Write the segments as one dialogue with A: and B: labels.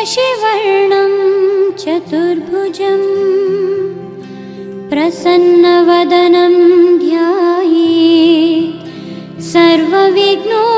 A: शशिवर्णं चतुर्भुजं प्रसन्नवदनं ध्यायेत् सर्वविघ्नोपशान्तये।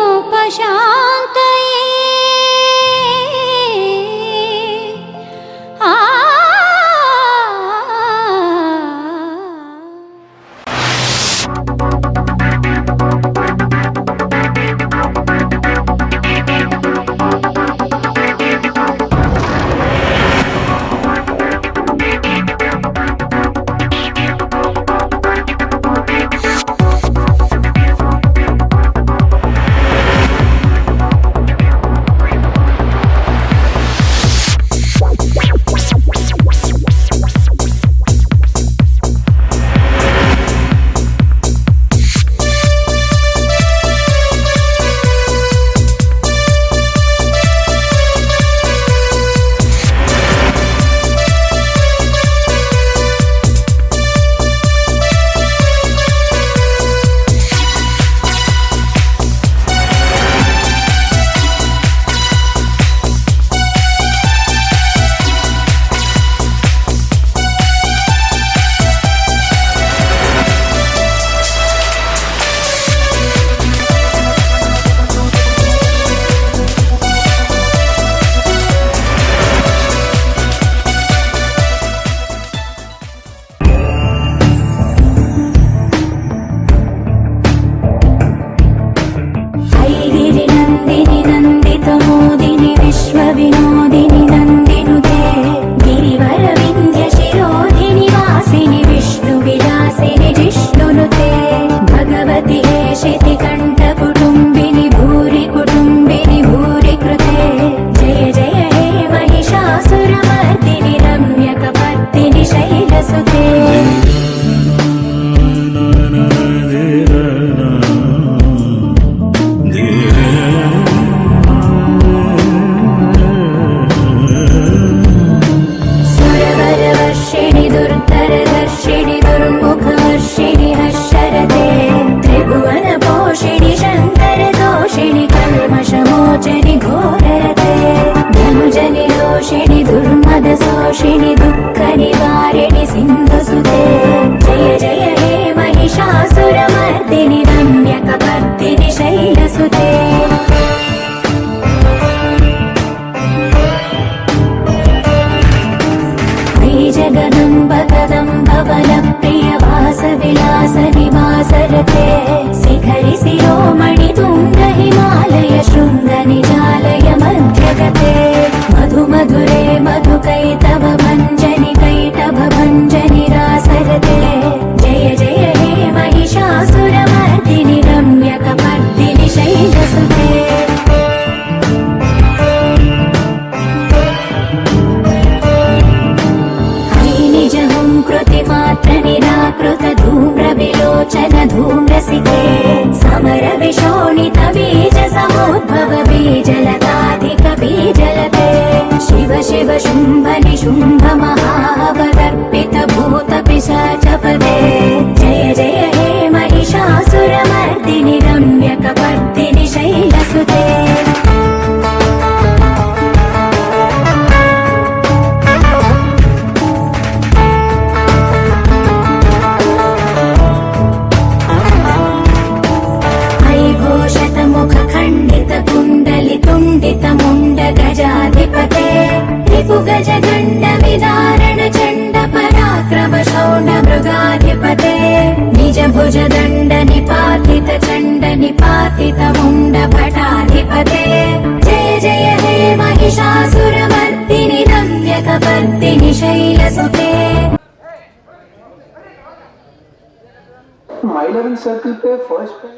B: My 11 सर्कल पे फर्स्ट पे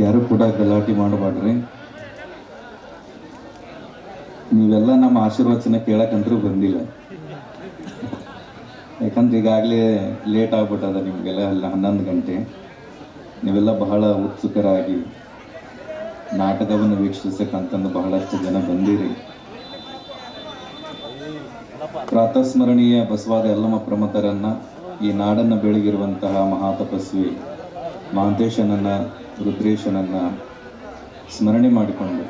C: ಯಾರು ಕೂಡ ಗಲಾಟೆ ಮಾಡಬಾಡ್ರಿ. ನೀವೆಲ್ಲ ನಮ್ಮ ಆಶೀರ್ವಚನ ಕೇಳಕ್ಕಂತರೂ ಬಂದಿಲ್ಲ, ಯಾಕಂದ್ರೆ ಈಗಾಗಲೇ ಲೇಟ್ ಆಗ್ಬಿಟ್ಟದ ನಿಮಗೆಲ್ಲ. 11 ಗಂಟೆ. ನೀವೆಲ್ಲ ಬಹಳ ಉತ್ಸುಕರಾಗಿ ನಾಟಕವನ್ನು ವೀಕ್ಷಿಸಕ್ಕಂತಂದು ಬಹಳಷ್ಟು ಜನ ಬಂದಿರಿ. ಪ್ರಾತಸ್ಮರಣೀಯ ಬಸವಾದ ಯಲ್ಲಮ್ಮ ಪ್ರಮಥರನ್ನ, ಈ ನಾಡನ್ನು ಬೆಳಗಿರುವಂತಹ ಮಹಾತಪಸ್ವಿ ಮಹಾಂತೇಶನನ್ನ, ರುದ್ರೇಶನನ್ನ ಸ್ಮರಣೆ ಮಾಡಿಕೊಂಡು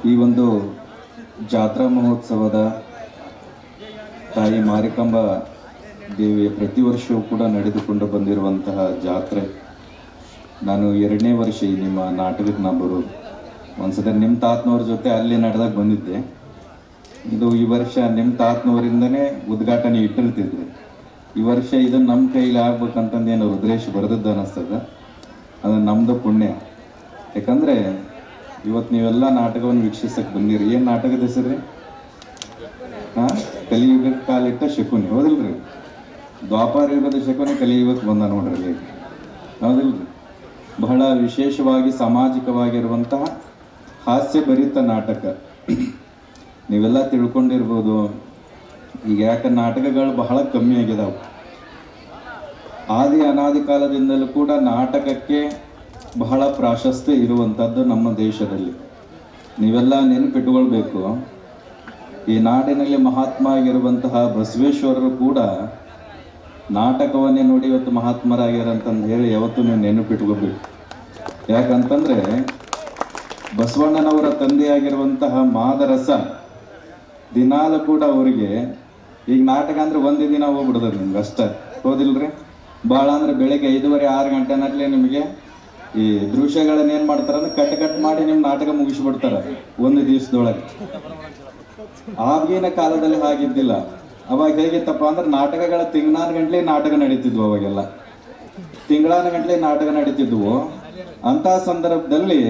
C: ಈ ಒಂದು ಜಾತ್ರಾ ಮಹೋತ್ಸವದ ತಾಯಿ ಮಾರಿಕಾಂಬ ದೇವಿಯ ಪ್ರತಿ ವರ್ಷವೂ ಕೂಡ ನಡೆದುಕೊಂಡು ಬಂದಿರುವಂತಹ ಜಾತ್ರೆ. ನಾನು 2ನೇ ವರ್ಷ ಈ ನಿಮ್ಮ ನಾಟಕಕ್ಕೆ ನಾ ಬರೋದು. ಒಂದ್ಸಲ ನಿಮ್ಮ ತಾತನವ್ರ ಜೊತೆ ಅಲ್ಲಿ ನಡೆದಾಗ ಬಂದಿದ್ದೆ. ಇದು ಈ ವರ್ಷ ನಿಮ್ಮ ತಾತನವರಿಂದನೇ ಉದ್ಘಾಟನೆ ಇಟ್ಟಿರ್ತಿದ್ರಿ. ಈ ವರ್ಷ ಇದನ್ನು ನಮ್ಮ ಕೈಲಿ ಆಗ್ಬೇಕಂತಂದೇನು ರುದ್ರೇಶ್ ಬರೆದದ್ದು ಅನ್ನಿಸ್ತದ. ಅದು ನಮ್ಮದು ಪುಣ್ಯ. ಯಾಕಂದರೆ ಇವತ್ತು ನೀವೆಲ್ಲ ನಾಟಕವನ್ನು ವೀಕ್ಷಿಸಕ್ಕೆ ಬಂದಿರಿ. ಏನು ನಾಟಕದ ಹೆಸರು? ಕಲಿಯುಗಕ್ಕೆ ಕಾಲಿಟ್ಟ ಶಕುನಿ, ಹೌದಿಲ್ರಿ? ದ್ವಾಪಾರ ಯುಗದ ಶಕುನಿ ಕಲಿಯುಗಕ್ಕೆ ಬಂದ ನೋಡ್ರಿ, ಹೌದಿಲ್ರಿ? ಬಹಳ ವಿಶೇಷವಾಗಿ ಸಾಮಾಜಿಕವಾಗಿರುವಂತಹ ಹಾಸ್ಯಭರಿತ ನಾಟಕ. ನೀವೆಲ್ಲ ತಿಳ್ಕೊಂಡಿರ್ಬೋದು, ಈಗ ಯಾಕೆ ನಾಟಕಗಳು ಬಹಳ ಕಮ್ಮಿ ಆಗಿದಾವೆ. ಅನಾದಿ ಕಾಲದಿಂದಲೂ ಕೂಡ ನಾಟಕಕ್ಕೆ ಬಹಳ ಪ್ರಾಶಸ್ತ್ಯ ಇರುವಂಥದ್ದು ನಮ್ಮ ದೇಶದಲ್ಲಿ. ನೀವೆಲ್ಲ ನೆನಪಿಟ್ಕೊಳ್ಬೇಕು, ಈ ನಾಡಿನಲ್ಲಿ ಮಹಾತ್ಮ ಆಗಿರುವಂತಹ ಬಸವೇಶ್ವರರು ಕೂಡ ನಾಟಕವನ್ನೇ ನೋಡಿ ಇವತ್ತು ಮಹಾತ್ಮರಾಗ್ಯಾರಂತಂದು ಹೇಳಿ ಯಾವತ್ತೂ ನೀವು ನೆನಪಿಟ್ಕೋಬೇಕು. ಯಾಕಂತಂದರೆ ಬಸವಣ್ಣನವರ ತಂದೆಯಾಗಿರುವಂತಹ ಮಾದರಸ ದಿನಾಲು ಕೂಡ ಅವರಿಗೆ, ಈಗ ನಾಟಕ ಅಂದ್ರೆ ಒಂದೇ ದಿನ ಹೋಗ್ಬಿಡ್ತದೆ ನಿಮ್ಗೆ ಅಷ್ಟೇ, ಹೌದಿಲ್ರಿ? ಭಾಳ ಅಂದ್ರೆ ಬೆಳಗ್ಗೆ 5:30 6 ಗಂಟೆನಲ್ಲೇ ನಿಮಗೆ ಈ ದೃಶ್ಯಗಳನ್ನ ಏನು ಮಾಡ್ತಾರೆ ಅಂದ್ರೆ ಕಟ್ ಮಾಡಿ ನಿಮ್ಮ ನಾಟಕ ಮುಗಿಸ್ಬಿಡ್ತಾರೆ ಒಂದು ದಿವಸದೊಳಗೆ. ಆಗಿನ ಕಾಲದಲ್ಲಿ ಹಾಗಿದ್ದಿಲ್ಲ. ಅವಾಗ ಹೇಗಿತ್ತಪ್ಪ ಅಂದ್ರೆ ನಾಟಕಗಳ ತಿಂಗಳಾನ ಗಂಟ್ಲೆ ನಾಟಕ ನಡೀತಿದ್ವು. ಅವಾಗೆಲ್ಲ ತಿಂಗಳಾನ ಗಂಟ್ಲೆ ನಾಟಕ ನಡೀತಿದ್ವು. ಅಂತ ಸಂದರ್ಭದಲ್ಲಿ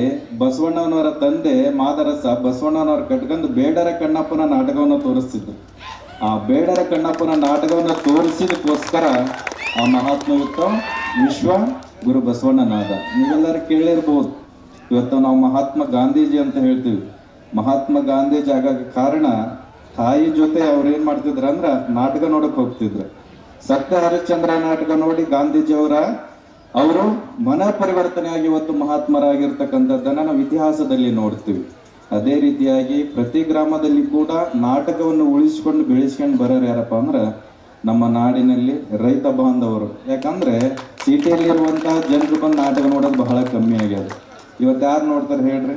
C: ಬಸವಣ್ಣನವರ ತಂದೆ ಮಾದರಸ ಬಸವಣ್ಣನವರ ಕಟ್ಕೊಂಡು ಬೇಡರ ಕಣ್ಣಪ್ಪನ ನಾಟಕವನ್ನು ತೋರಿಸ್ತಿದ್ರು. ಆ ಬೇಡರ ಕಣ್ಣಪ್ಪನ ನಾಟಕವನ್ನು ತೋರಿಸಿದಕ್ಕೋಸ್ಕರ ಆ ಮಹಾತ್ಮಯುಕ್ತ ವಿಶ್ವ ಗುರು ಬಸವಣ್ಣನಾದ. ನೀವೆಲ್ಲರೂ ಕೇಳಿರ್ಬೋದು. ಇವತ್ತು ನಾವು ಮಹಾತ್ಮ ಗಾಂಧೀಜಿ ಅಂತ ಹೇಳ್ತೀವಿ. ಮಹಾತ್ಮ ಗಾಂಧೀಜಿ ಆಗೋಕ್ಕೆ ಕಾರಣ ತಾಯಿ ಜೊತೆ ಅವ್ರು ಏನು ಮಾಡ್ತಿದ್ರು ಅಂದ್ರೆ ನಾಟಕ ನೋಡಕ್ಕೆ ಹೋಗ್ತಿದ್ರು. ಸತ್ಯ ಹರಿಶ್ಚಂದ್ರ ನಾಟಕ ನೋಡಿ ಗಾಂಧೀಜಿಯವರ ಅವರು ಮನ ಪರಿವರ್ತನೆಯಾಗಿ ಇವತ್ತು ಮಹಾತ್ಮರಾಗಿರ್ತಕ್ಕಂಥದ್ದನ್ನು ನಾವು ಇತಿಹಾಸದಲ್ಲಿ ನೋಡ್ತೀವಿ. ಅದೇ ರೀತಿಯಾಗಿ ಪ್ರತಿ ಗ್ರಾಮದಲ್ಲಿ ಕೂಡ ನಾಟಕವನ್ನು ಉಳಿಸ್ಕೊಂಡು ಬೆಳೆಸ್ಕೊಂಡು ಬರೋರು ಯಾರಪ್ಪ ಅಂದ್ರೆ ನಮ್ಮ ನಾಡಿನಲ್ಲಿ ರೈತ ಬಾಂಧವರು. ಯಾಕಂದ್ರೆ ಸಿಟಿಯಲ್ಲಿರುವಂತಹ ಜನರು ಬಂದು ನಾಟಕ ನೋಡೋದು ಬಹಳ ಕಮ್ಮಿ ಆಗ್ಯದ. ಇವತ್ತು ಯಾರು ನೋಡ್ತಾರೆ ಹೇಳ್ರಿ?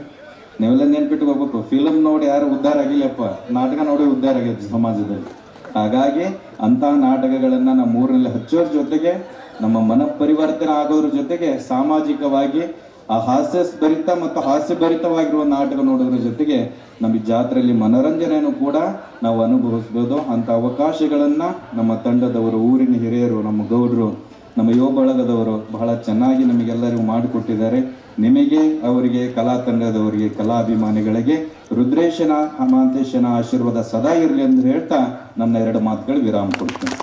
C: ನೀವೆಲ್ಲ ನೆನ್ಪಿಟ್ಕೋಬೇಕು, ಫಿಲಮ್ ನೋಡಿ ಯಾರು ಉದ್ಧಾರ ಆಗಿಲ್ಲಪ್ಪ, ನಾಟಕ ನೋಡಿ ಉದ್ಧಾರ ಆಗ್ಯದ ಸಮಾಜದಲ್ಲಿ. ಹಾಗಾಗಿ ಅಂತಹ ನಾಟಕಗಳನ್ನು ನಮ್ಮ ಊರಿನಲ್ಲಿ ಹಚ್ಚೋದ್ರ ಜೊತೆಗೆ ನಮ್ಮ ಮನ ಪರಿವರ್ತನೆ ಆಗೋದ್ರ ಜೊತೆಗೆ ಸಾಮಾಜಿಕವಾಗಿ ಆ ಹಾಸ್ಯಭರಿತ ಮತ್ತು ಹಾಸ್ಯಭರಿತವಾಗಿರುವ ನಾಟಕ ನೋಡೋದ್ರ ಜೊತೆಗೆ ನಮ್ಮ ಜಾತ್ರೆಯಲ್ಲಿ ಮನೋರಂಜನೆಯನ್ನು ಕೂಡ ನಾವು ಅನುಭವಿಸ್ಬೋದು. ಅಂಥ ಅವಕಾಶಗಳನ್ನು ನಮ್ಮ ತಂಡದವರು, ಊರಿನ ಹಿರಿಯರು, ನಮ್ಮ ಗೌಡರು, ನಮ್ಮ ಯುವ ಬಳಗದವರು ಬಹಳ ಚೆನ್ನಾಗಿ ನಮಗೆಲ್ಲರಿಗೂ ಮಾಡಿಕೊಟ್ಟಿದ್ದಾರೆ. ನಿಮಗೆ, ಅವರಿಗೆ, ಕಲಾ ತಂಡದವರಿಗೆ, ಕಲಾಭಿಮಾನಿಗಳಿಗೆ ರುದ್ರೇಶನ ಮಹಾಂತೇಶನ ಆಶೀರ್ವಾದ ಸದಾ ಇರಲಿ ಎಂದು ಹೇಳ್ತಾ ನನ್ನ 2 ಮಾತುಗಳು ವಿರಾಮ ಕೊಡ್ತೀನಿ.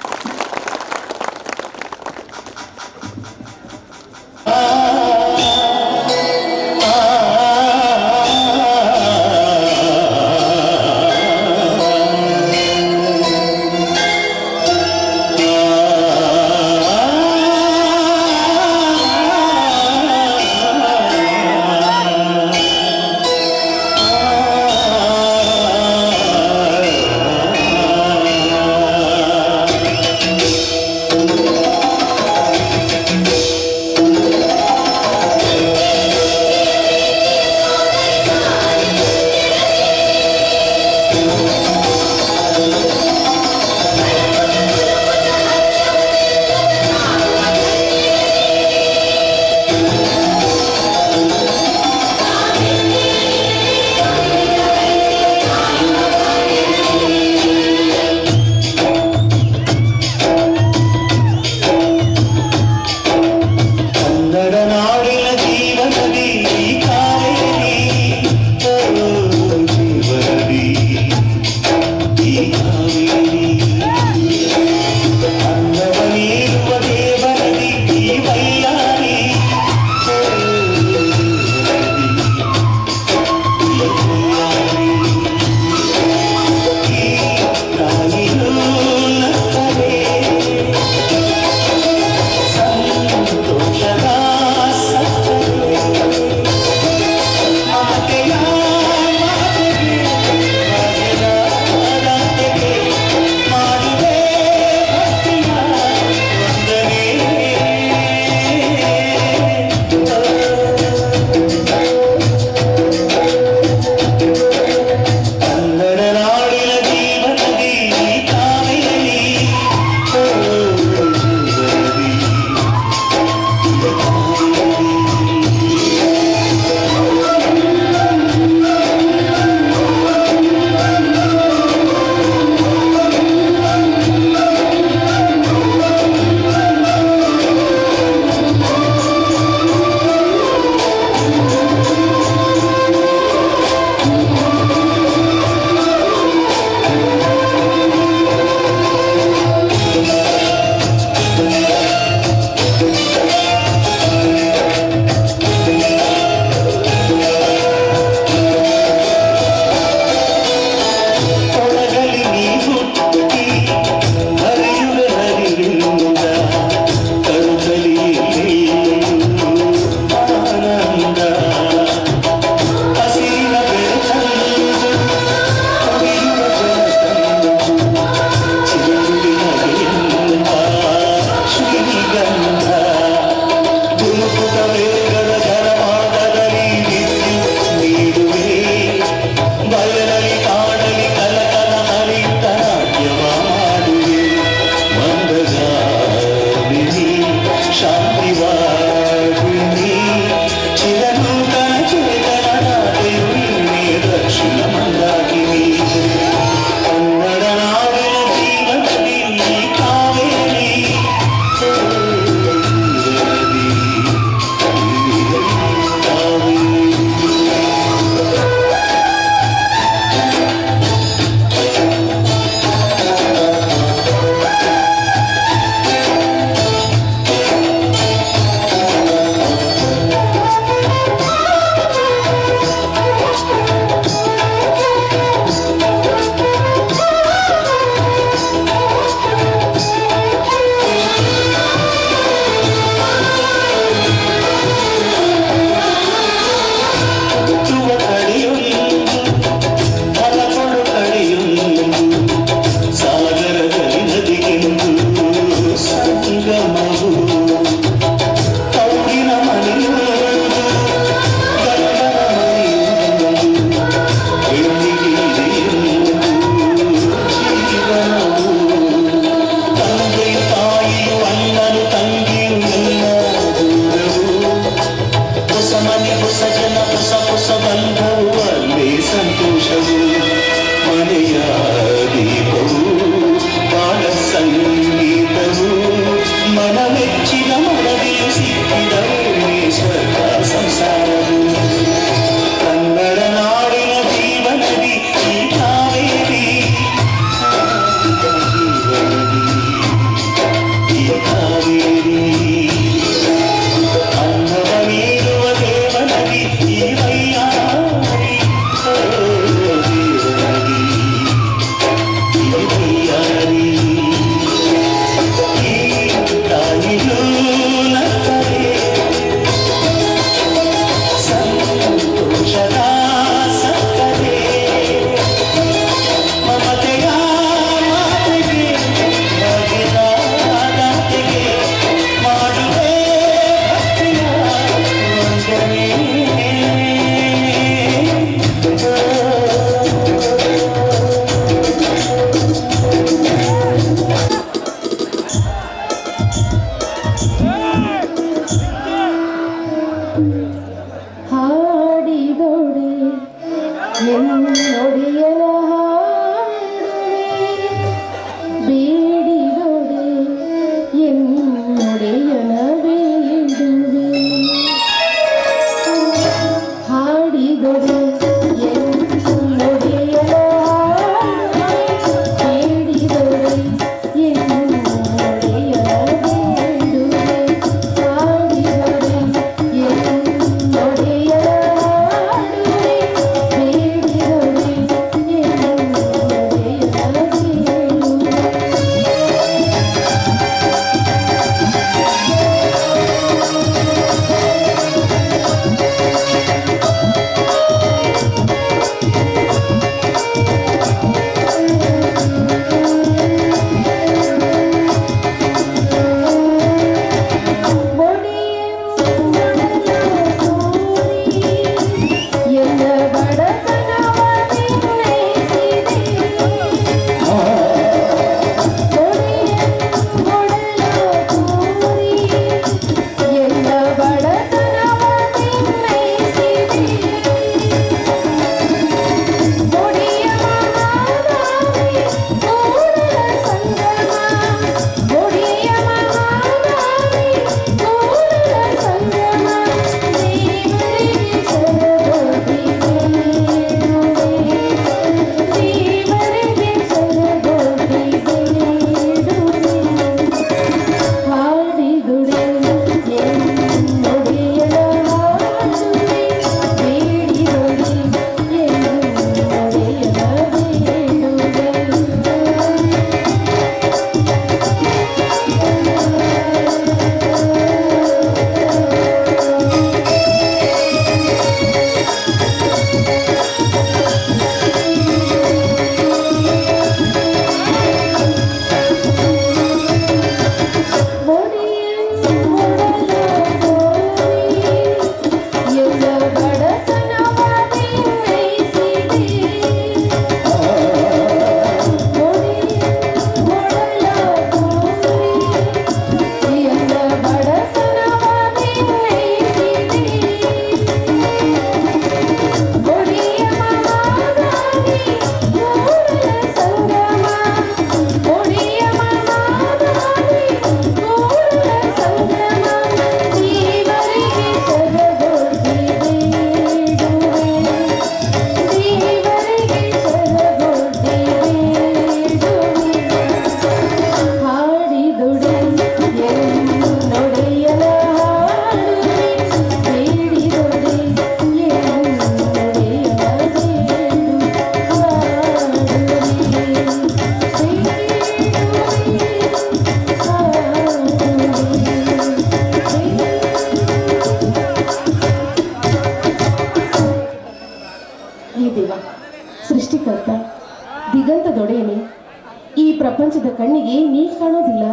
D: ಪ್ರಪಂಚದ ಕಣ್ಣಿಗೆ ನೀ ಕಾಣೋದಿಲ್ಲ,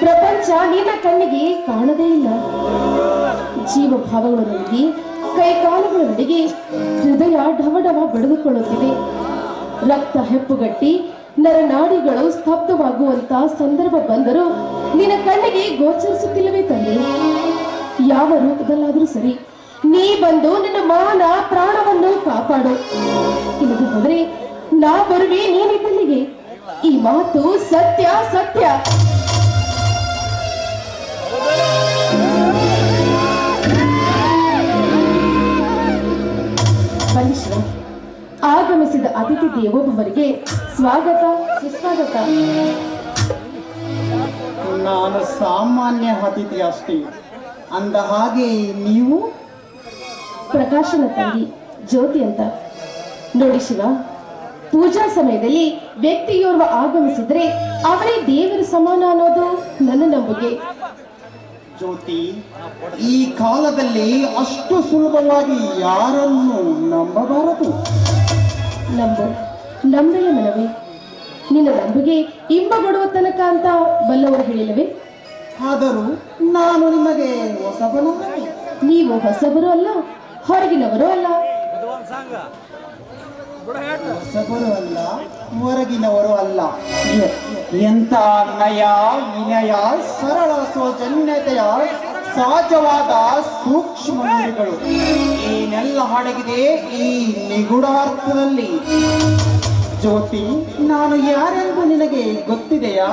D: ಪ್ರಪಂಚ ನಿನ್ನ ಕಣ್ಣಿಗೆ ಕಾಣದೇ ಇಲ್ಲ. ಜೀವ ಭಾವಗಳೊಂದಿಗೆ ಕೈಕಾಲುಗಳ ನಡಿಗೆ ಹೃದಯ ಢವಢವ ಬಡಿದುಕೊಳ್ಳುತ್ತಿದೆ. ರಕ್ತ ಹೆಪ್ಪುಗಟ್ಟಿ ನರನಾಡಿಗಳು ಸ್ತಬ್ಧವಾಗುವಂತ ಸಂದರ್ಭ ಬಂದರೂ ನಿನ್ನ ಕಣ್ಣಿಗೆ ಗೋಚರಿಸುತ್ತಿಲ್ಲವೇ ತಂದೆ? ಯಾವ ರೂಪದಲ್ಲಾದರೂ ಸರಿ, ನೀ ಬಂದು ನಿನ್ನ ಮಾನ ಪ್ರಾಣವನ್ನು ಕಾಪಾಡು. ಇಲ್ಲದೆ ಹೋದರೆ ನಾ ಬರುವೆ ನೀನಿದ್ದಲ್ಲಿಗೆ. ಈ ಮಾತು ಸತ್ಯ ಸತ್ಯ. ಬನ್ನಿ ಶಿವ. ಆಗಮಿಸಿದ ಅತಿಥಿ ದೇವೋಭವರಿಗೆ ಸ್ವಾಗತ ಸುಸ್ವಾಗತ.
E: ನಾನು ಸಾಮಾನ್ಯ ಅತಿಥಿ ಅಷ್ಟೇ. ಅಂದ ಹಾಗೆ ನೀವು?
D: ಪ್ರಕಾಶನ ತಂಗಿ ಜ್ಯೋತಿ ಅಂತ. ನೋಡಿ ಶಿವ, ಪೂಜಾ ಸಮಯದಲ್ಲಿ ವ್ಯಕ್ತಿಯೋರ್ವ ಆಗಮಿಸಿದ್ರೆ ಅವರೇ ದೇವರ ಸಮಾನ ಅನ್ನೋದು ನನ್ನ ನಂಬಿಕೆ.
E: ಜ್ಯೋತಿ, ಈ ಕಾಲದಲ್ಲಿ ಅಷ್ಟು ಸುಲಭವಾಗಿ ಯಾರನ್ನು ನಂಬಬಾರದು.
D: ನಂಬಲೆ ಮನವೇ. ನಿನ್ನ ನಂಬಿಕೆ ಇಂಬಗೊಡುವ ತನಕ ಅಂತ ಬಲ್ಲವರು ಹೇಳಿಲ್ಲವೇ?
E: ಆದರೂ ನಾನು ನಿಮಗೆ ಹೊಸಬನಲ್ಲವೇ?
D: ನೀವು ಹೊಸಬರು ಅಲ್ಲ, ಹೊರಗಿನವರು ಅಲ್ಲ.
E: ಹೊಸಬರು ಅಲ್ಲ, ಹೊರಗಿನವರು ಅಲ್ಲ. ಎಂಥ ನಯ ವಿನಯ ಸರಳ ಸೌಜನ್ಯತೆಯ ಸಹಜವಾದ ಸೂಕ್ಷ್ಮ ನುಡಿಗಳು ಏನೆಲ್ಲ ಅಡಗಿದೆ ಈ ನಿಗೂಢಾರ್ಥದಲ್ಲಿ. ಜ್ಯೋತಿ, ನಾನು ಯಾರೆಂದು ನಿನಗೆ ಗೊತ್ತಿದೆಯಾ?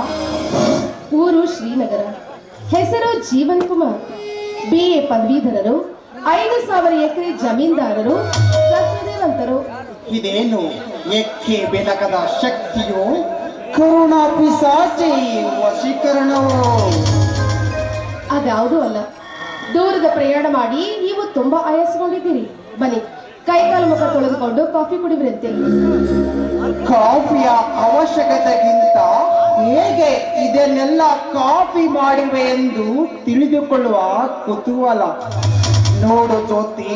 D: ಊರು ಶ್ರೀನಗರ, ಹೆಸರು ಜೀವನ್ ಕುಮಾರ್, BA ಪದವೀಧರರು, 5,000 ಎಕರೆ ಜಮೀನ್ದಾರರು, ಸತ್ಯದೇವಂತರು.
E: ಇದೇನು ಎಕ್ಕೆ ಬೆನಕದ ಶಕ್ತಿಯೋ, ಕರುಣಾ ಪಿಸಾಚಿ ವಶೀಕರಣವೋ?
D: ಅದ್ಯಾವುದೂ ಅಲ್ಲ. ದೂರದ ಪ್ರಯಾಣ ಮಾಡಿ ನೀವು ತುಂಬಾ ಆಯಾಸಗೊಂಡಿದ್ದೀರಿ. ಬನ್ನಿ, ಕೈಕಾಲು ಮುಖ ತೊಳೆದುಕೊಂಡು ಕಾಫಿ ಕುಡಿದ್ರಂತೆ.
E: ಕಾಫಿಯ ಅವಶ್ಯಕತೆಗಿಂತ ಹೇಗೆ ಇದನ್ನೆಲ್ಲ ಕಾಫಿ ಮಾಡಿವೆ ಎಂದು ತಿಳಿದುಕೊಳ್ಳುವ ಕುತೂಹಲ. ನೋಡು ಜ್ಯೋತಿ,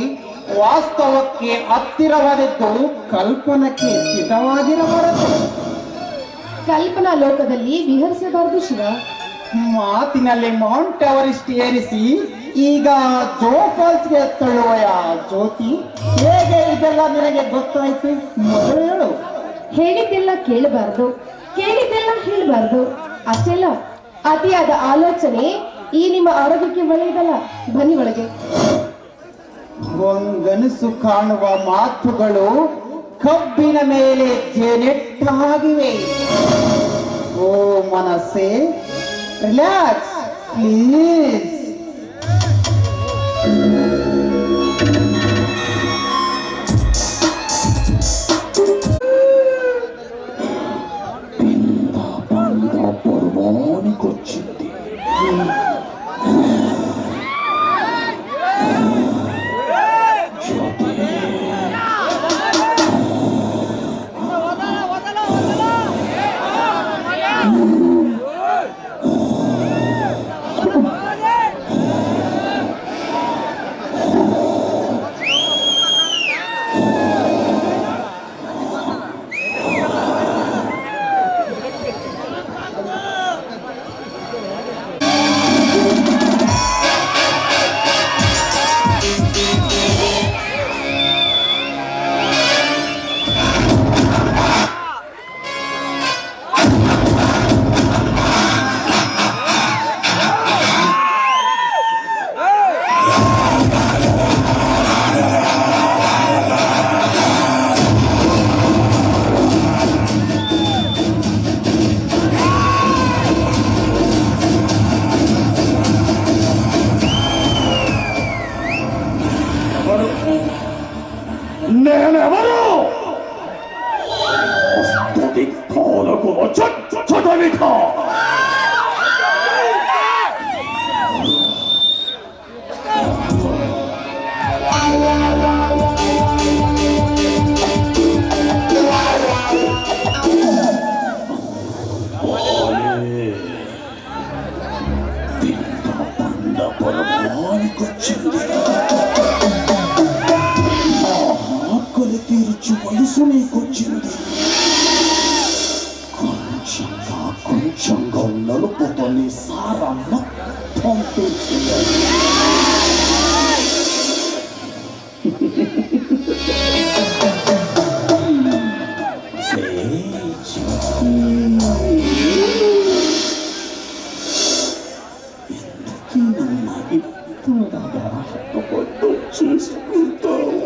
E: ವಾಸ್ತವಕ್ಕೆ ಹತ್ತಿರವಾದದ್ದು ಕಲ್ಪನಕ್ಕೆ ಚಿತವಾಗಿರಬಾರದು.
D: ಕಲ್ಪನಾ ಲೋಕದಲ್ಲಿ ವಿಹರಿಸಬಾರದು ಶಿವ.
E: ಮಾತಿನಲ್ಲಿ ಮೌಂಟ್ ಎವರೆಸ್ಟ್ ಏರಿಸಿ ಈಗ ಜೋಫಾಲ್ಸ್ಗೆ ತಳ್ಳುವಯ ಜ್ಯೋತಿ? ಹೇಗೆ ಇದೆಲ್ಲ ನಿನಗೆ ಗೊತ್ತಾಯ್ತು? ಮೊದಲು ಹೇಳು.
D: ಹೇಳಿದ್ದೆಲ್ಲ ಕೇಳಬಾರ್ದು, ಕೇಳಿದ್ದೆಲ್ಲ ಹೇಳಬಾರ್ದು. ಅಷ್ಟೆಲ್ಲ ಅತಿಯಾದ ಆಲೋಚನೆ ಈ ನಿಮ್ಮ ಆರೋಗ್ಯಕ್ಕೆ ಒಳ್ಳೆಯದಲ್ಲ. ಬನ್ನಿ ಒಳಗೆ.
E: ಒಂಗನಸು ಕಾಣುವ ಮಾತುಗಳು ಕಬ್ಬಿನ ಮೇಲೆ ಜೇನೆಟ್ಟಾಗಿವೆ. ಓ ಮನಸ್ಸೇ, ರಿಲ್ಯಾಕ್ಸ್ ಪ್ಲೀಸ್.
F: నేనెవరు? స్తుతి పాలకు చదవిక పరమానికొచ్చింది. ఆకలి తీర్చి వయసు నీకొచ్చింది. కొంచెంగా నలుపుతో నీ సారా మొత్తం తీర్చేయాలి. చేసుకుంటావు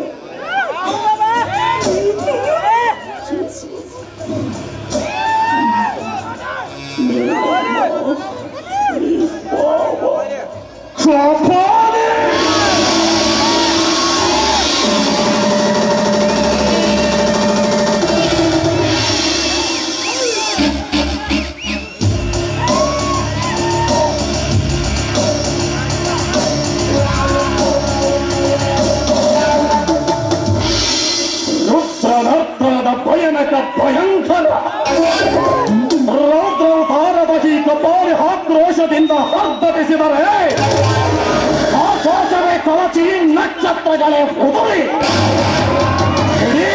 F: ಬಯಸಿದರೆ ಆಕಾಶವೇ ಕವಚಿ ನಕ್ಷತ್ರಗಳೇ ಉದುರಿ ಇಡೀ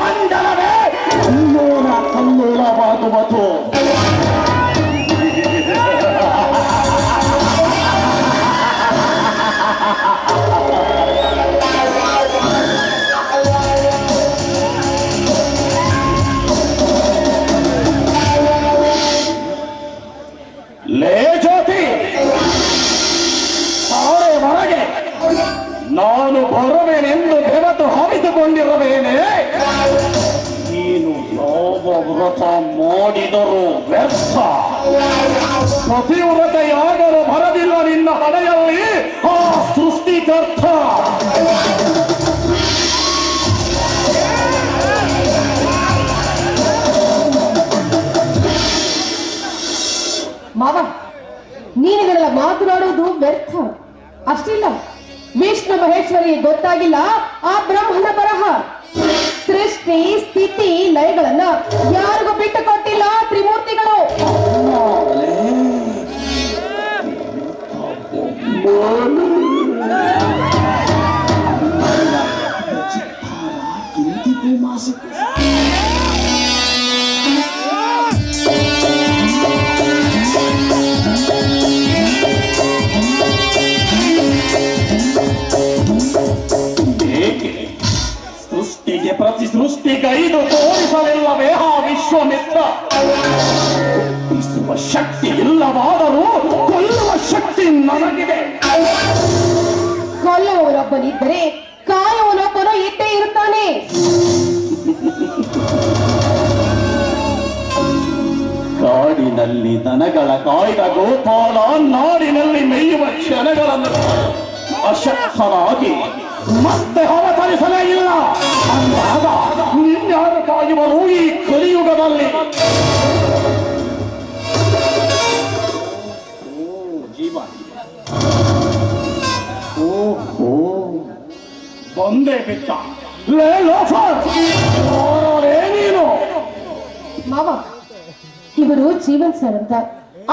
F: ಮಂಡಲವೇ ಕಲ್ಲೋಲ ಕಲ್ಲೋಲವಾಗುವುದು. ಲೇ ಜ್ಯೋತಿ, ಸಾರೆ ಹೊರಗೆ ನಾನು ಬರುವೆನೆಂದು ಬೆವತು ಹರಿದುಕೊಂಡಿರುವೇನೆ. ನೀನು ಯಾವ ವ್ರತ ಮಾಡಿದರೂ ವ್ಯರ್ಥ. ಪತಿವ್ರತೆಯಾಗಲು ಬರದಿಲ್ಲ ನಿನ್ನ ಹಣೆಯಲ್ಲಿ ಆ ಸೃಷ್ಟಿಕರ್ತ.
D: ಮಾವ, ನೀನಿದೆಲ್ಲ ಮಾತನಾಡುವುದು ವ್ಯರ್ಥ. ಅಷ್ಟಿಲ್ಲ, ವಿಷ್ಣು ಮಹೇಶ್ವರಿಗೆ ಗೊತ್ತಾಗಿಲ್ಲ ಆ ಬ್ರಹ್ಮನ ಬರಹ. ಸೃಷ್ಟಿ ಸ್ಥಿತಿ ಲಯಗಳನ್ನ ಯಾರಿಗೂ ಬಿಟ್ಟು ಕೊಟ್ಟಿಲ್ಲ ತ್ರಿಮೂರ್ತಿಗಳು.
F: ಎಂದಿಗೂ ಮಾಸಿಕ ಸೃಷ್ಟಿಗೆ ಪ್ರತಿ ಸೃಷ್ಟಿಗೈದು ತೋರಿಸಲಿಲ್ಲವೇ ಆ ವಿಶ್ವಮಿತ್ರ. ಹುಟ್ಟಿಸುವ ಶಕ್ತಿ ಇಲ್ಲವಾದರೂ ಕೊಲ್ಲುವ ಶಕ್ತಿ ನನಗಿದೆ.
D: ಕೊಲ್ಲುವವರೊಬ್ಬನಿದ್ದರೆ ಕಾಯುವನೊಬ್ಬನು ಇದ್ದೇ ಇರುತ್ತಾನೆ.
F: ಕಾಡಿನಲ್ಲಿ ದನಗಳ ಕಾಯ್ದ ಗೋಪಾಲ ನಾಡಿನಲ್ಲಿ ಮೇಯುವ ಕ್ಷಣಗಳನ್ನು ಅಶಕ್ತರಾಗಿ ಮತ್ತೆ ಅವತರಿಸಲೇ ಇಲ್ಲ ಅಂದಾಗ ನಿನ್ಯಾರು ಕಾಯುವರು ಈ ಕಲಿಯುಗದಲ್ಲಿ? ಜೀವ ಓಹೋ, ಬಂದೇ ಬಿಟ್ಟ. ಲೇ ಲೋಫರ್, ನೀನು
D: ಮಾವ, ಇವರು ಜೀವನ್ ಸರ್ ಅಂತ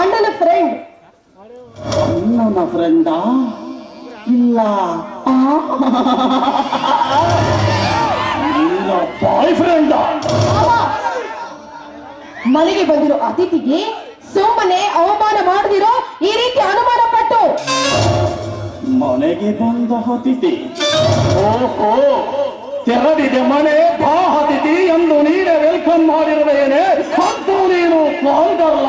D: ಅಣ್ಣನ ಫ್ರೆಂಡ್.
F: ನನ್ನ ಫ್ರೆಂಡಾ? ಇಲ್ಲ, ಇಲ್ಲ ಬಾಯ್ ಫ್ರೆಂಡ.
D: ಮನೆಗೆ ಬಂದಿರೋ ಅತಿಥಿಗೆ ಸುಮ್ಮನೆ ಅವಮಾನ ಮಾಡದಿರೋ ಈ ರೀತಿ ಅನುಮಾನ ಪಟ್ಟು.
F: ಮನೆಗೆ ಬಂದ ಅತಿಥಿ? ಓಹೋ, ತೆರದಿದೆ ಮನೆ, ಬಾ ಅತಿಥಿ ಎಂದು ನೀನೇ ವೆಲ್ಕಮ್ ಮಾಡಿರುವೇನೆ. ಮತ್ತು ನೀನು ಕಾಲ್ಗಲ್ಲ.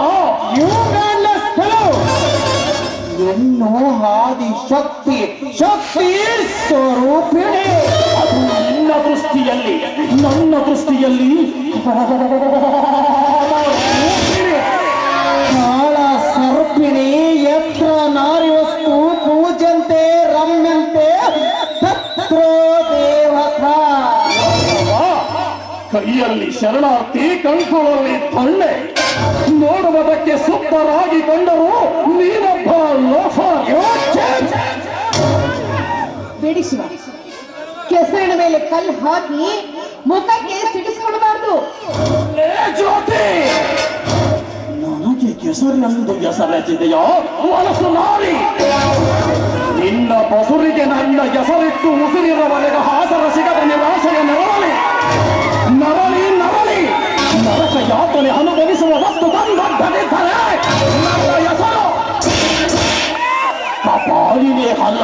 E: ಎನ್ನು ಆದಿ ಶಕ್ತಿ, ಶಕ್ತಿ ಸ್ವರೂಪಿಣಿ.
F: ಅದು ನಿನ್ನ ದೃಷ್ಟಿಯಲ್ಲಿ, ನನ್ನ ದೃಷ್ಟಿಯಲ್ಲಿ
E: ಕಾಳ ಸರ್ಪಿಣಿ. ಯತ್ರ ನಾರಿ ವಸ್ತು ಪೂಜಂತೆ ರಮ್ಯಂತೆ ತತ್ರೋ ದೇವತಾ.
F: ಕೈಯಲ್ಲಿ ಶರಣಾರ್ಥಿ, ಕಣ್ಕೊಳ್ಳಲ್ಲಿ ತೊಳ್ಳೆ. ನೋಡುವುದಕ್ಕೆ ಸುಪ್ಪರಾಗಿ ಕಂಡರು ನೀನೊಬ್ಬ ಲೋಫರ್.
D: ಬೇಡಿ ಶಿವ, ಕೆಸರಿನ ಮೇಲೆ ಕಲ್ಲು ಹಾಕಿ ಮುಖಕ್ಕೆ ಸಿಡಿಸಿಕೊಳ್ಳಬಾರದು.
F: ಜ್ಯೋತಿ, ನನಗೆ ಕೆಸರೆಂದು ಹೆಸರೆತ್ತಿದೆಯೋ ವಲಸು ನಾರಿ. ನಿನ್ನ ಬಸುರಿಗೆ ನನ್ನ ಹೆಸರಿಟ್ಟು ಉಸಿರಿರುವವರೆಗೆ ಹಾಸರ ಸಿಗದ ನಿರಾಶೆಯ ನೆರವಲಿ ನರಳಿ ನರಳಿ ನರಕ ಯಾತನೆ ಅನುಭವಿಸುವ ವಸ್ತು ತಂದಿದ್ದರೆ ನನ್ನ ಹೆಸರು ಕಪಾಲಿನೇ ಅಲ್ಲ.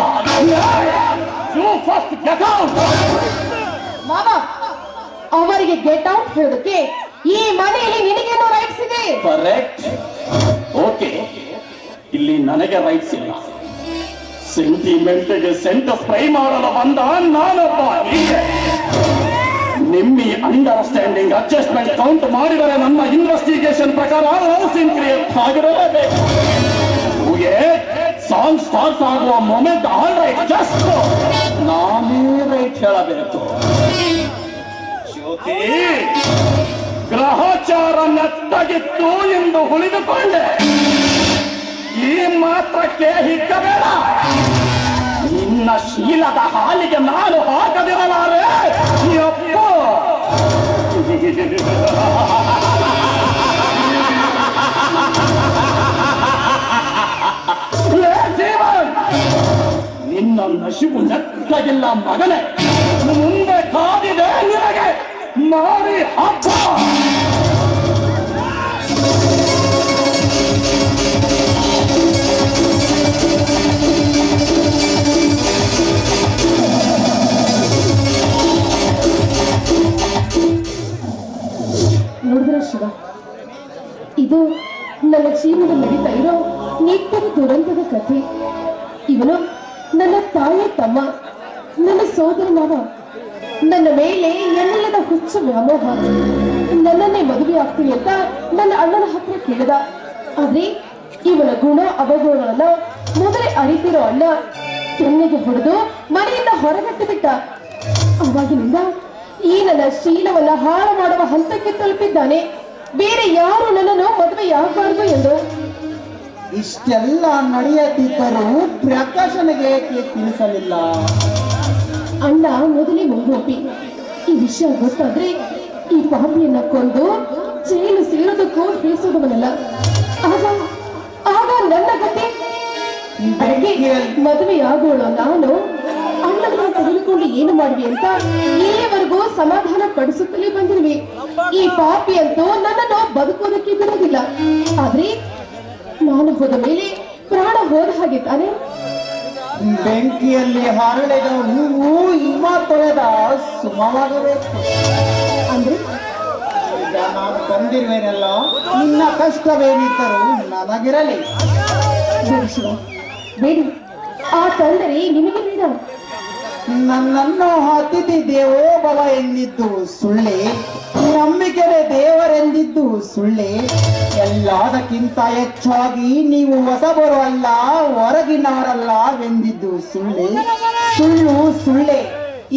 F: You first get out.
D: ಮಾವ, ಅವರಿಗೆ ಗೆಟ್ ಔಟ್ ಹೇಳೋದಕ್ಕೆ ಈ ಮನೆಯಲ್ಲಿ ನಿನಗೇನೋ ರೈಟ್ಸ್ ಇದೆ.
F: ಕರೆಕ್ಟ್. ಓಕೆ, ಇಲ್ಲಿ ನನಗೆ ರೈಟ್ಸ್ ಇಲ್ಲ. ಸೆಂಟಿಮೆಂಟ್ಗೆ ಸೆಂಟ್ ಸ್ಪ್ರೈ ಮಾಡಲು ಬಂದ ನಾನೊಬ್ಬ ಹೀಗೆ. ನಿಮ್ಮ ಅಂಡರ್ಸ್ಟ್ಯಾಂಡಿಂಗ್ ಅಡ್ಜಸ್ಟ್ಮೆಂಟ್ ಕೌಂಟ್ ಮಾಡಿದರೆ ನನ್ನ ಇನ್ವೆಸ್ಟಿಗೇಷನ್ ಪ್ರಕಾರ ಲವ್ ಸೀನ್ ಕ್ರಿಯೇಟ್ ಆಗಿರಲೇಬೇಕು. ಸಾಂಗ್ ಸ್ಟಾರ್ಟ್ ಆಗುವ ಮೊಮೆಂಟ್ ಆಲ್ ರೈಟ್, ಜಸ್ಟ್ ನಾನೇ ರೈಟ್ ಹೇಳಬೇಕು. ಜ್ಯೋತಿ, ಗ್ರಹಚಾರ ನೆಟ್ಟಗಿತ್ತು ಎಂದು ಉಳಿದುಕೊಂಡೆ. ಈ ಮಾತ್ರಕ್ಕೆ ಹಿಕ್ಕಬೇಡ. ನಿನ್ನ ಶೀಲದ ಹಾಲಿಗೆ ನಾನು ಹಾಕದಿರಲಾರೆ. ಯಪ್ಪ, ನಿನ್ನ ನಶಿವು ನೆಟ್ಟಗಿಲ್ಲ ಮಗನೇ. ಮುಂದೆ ಕಾದಿದೆ ನಿನಗೆ ಮಾರಿ ಹಬ್ಬ.
D: ನೋಡಿದ್ರ ಶಿವ, ಇದು ನನ್ನ ಜೀವನದಲ್ಲಿ ನಡೀತಾ ಇರೋ ನಿತ್ಯದ ದುರಂತದ ಕಥೆ. ಇವನು ನನ್ನ ತಾಯಿ ತಮ್ಮ, ನನ್ನ ಸೋದರ ಮಾವ. ನನ್ನ ಮೇಲೆ ಎನ್ನಲ್ಲದ ಹುಚ್ಚ ವ್ಯಾಮೋಹ. ನನ್ನನ್ನೇ ಮದುವೆ ಆಗ್ತೀನಿ ಅಂತ ನನ್ನ ಅಣ್ಣನ ಹತ್ರ ಕೇಳಿದ. ಆದ್ರೆ ಇವನ ಗುಣ ಅವಗುಣಗಳನ್ನ ಮೊದಲೇ ಅರಿತಿರೋ ಅಣ್ಣ ಕೆನ್ನೆಗೆ ಹೊಡೆದು ಮನೆಯಿಂದ ಹೊರಗಟ್ಟು ಬಿಟ್ಟ. ಅವಾಗಿನಿಂದ ಈ ನನ್ನ ಶೀಲವನ್ನ ಹಾಳು ಮಾಡುವ ಹಂತಕ್ಕೆ ತಲುಪಿದ್ದಾನೆ. ಬೇರೆ ಯಾರು ನನ್ನನ್ನು ಮದುವೆಯಾಗಬಾರದು ಎಂದು.
E: ಇಷ್ಟೆಲ್ಲ ನಡೆಯದಿದ್ದರೂ ಪ್ರಕಾಶನಿಗೆ ಏಕೆ ತಿಳಿಸಲಿಲ್ಲ?
D: ಅಣ್ಣ ಮೊದಲೇ ಮುಂಗೋಪಿ. ಈ ವಿಷಯ ಗೊತ್ತಾದ್ರೆ ಈ ಪಾಪಿಯನ್ನ ಕೊಂದು ಜೈಲು ಸೇರೋದಕ್ಕೂ ತಿಳಿಸೋದವನಲ್ಲ. ಆಗ ಆಗ ನನ್ನ ಗತಿ ಅದಕ್ಕೆ ಮದುವೆಯಾಗೋಳು ನಾನು ಅಣ್ಣನನ್ನು ತೆಗೆದುಕೊಂಡು ಏನು ಮಾಡುವೆ ಅಂತ ಇಲ್ಲಿವರೆಗೂ ಸಮಾಧಾನ ಪಡಿಸುತ್ತಲೇ ಬಂದಿರುವೆ. ಈ ಪಾಪಿ ಅಂತೂ ನನ್ನನ್ನು ಬದುಕೋದಕ್ಕೆ ಬಿಡುವುದಿಲ್ಲ. ಆದ್ರೆ ನಾನು ಹೋದ ಮೇಲೆ ಪ್ರಾಣ ಹೋದ ಹಾಗೆ ತಾನೆ.
E: ಬೆಂಕಿಯಲ್ಲಿ ಹರಳಿದ ಹೂವು ಹಿಮ ತೊಳೆದ ಸುಮವಾಗಬೇಕು
D: ಅಂದ್ರೆ
E: ಈಗ ನಾನು ಬಂದಿರುವೇನಲ್ಲ, ನಿನ್ನ ಕಷ್ಟವೇನಿದ್ದರೂ ನನಗಿರಲಿ.
D: ಬೇಡಿ ಶಿವ, ಬೇಡಿ. ಆ ತೊಂದರೆ ನಿಮಗೆ ಬೇಡ.
E: ನನ್ನನ್ನು ಅತಿಥಿ ದೇವೋಭವ ಎಂದಿದ್ದು ಸುಳ್ಳೆ, ನಂಬಿಕೆಗೆ ದೇವರೆಂದಿದ್ದು ಸುಳ್ಳೆ. ಎಲ್ಲದಕ್ಕಿಂತ ಹೆಚ್ಚಾಗಿ ನೀವು ಹೊಸಬರು ಅಲ್ಲ, ಹೊರಗಿನವರಲ್ಲ ಎಂದಿದ್ದು ಸುಳ್ಳೆ. ಸುಳ್ಳು ಸುಳ್ಳೆ.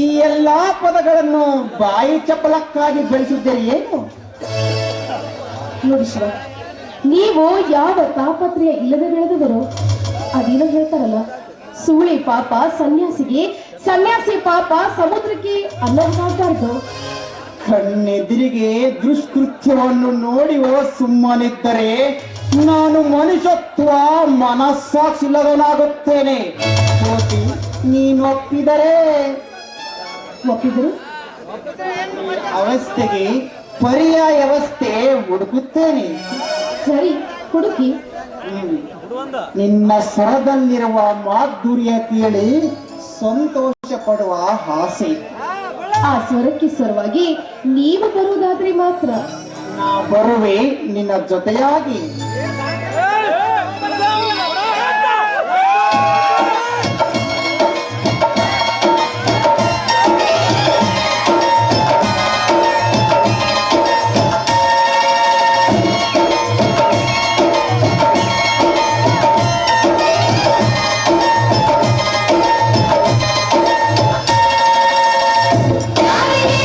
E: ಈ ಎಲ್ಲಾ ಪದಗಳನ್ನು ಬಾಯಿ ಚಪಲಕ್ಕಾಗಿ ಬೆಳೆಸಿದ್ದೀರಿ ಏನು?
D: ನೋಡಿ ಶಿವ, ನೀವು ಯಾವ ತಾಪತ್ರಯ ಇಲ್ಲದೆ ಬೆಳೆದವರು. ಅದೇನೋ ಹೇಳ್ತಾರಲ್ಲ, ಸೂಳೆ ಪಾಪ ಸನ್ಯಾಸಿಗೆ, ಸನ್ಯಾಸಿ ಪಾಪ ಸಮುದ್ರಕ್ಕೆ ಅನ್ನವಾಗಬಾರ್ದು.
E: ಕಣ್ಣೆದಿರಿಗೆ ದುಷ್ಕೃತ್ಯವನ್ನು ನೋಡಿ ಸುಮ್ಮನಿದ್ದರೆ ನಾನು ಮನುಷ್ಯತ್ವ ಮನಸ್ಸಾಕ್ಷಿಲ್ಲದನಾಗುತ್ತೇನೆ. ಕೋಟಿ, ನೀನು ಒಪ್ಪಿದರೆ ಅವಸ್ಥೆಗೆ ಪರ್ಯಾಯ ವ್ಯವಸ್ಥೆ ಹುಡುಕುತ್ತೇನೆ.
D: ಸರಿ, ಹುಡುಕಿ.
E: ನಿನ್ನ ಸ್ವರದಲ್ಲಿರುವ ಮಾಧುರ್ಯ ಕೇಳಿ ಸಂತೋಷ ಪಡುವ ಆಸೆ.
D: ಆ ಸ್ವರಕ್ಕೆ ಸ್ವರವಾಗಿ ನೀವು ಬರುವುದಾದ್ರೆ ಮಾತ್ರ.
E: ನಾ ಬರುವೆ ನಿನ್ನ ಜೊತೆಯಾಗಿ.
A: ಯಾರಿಗೆ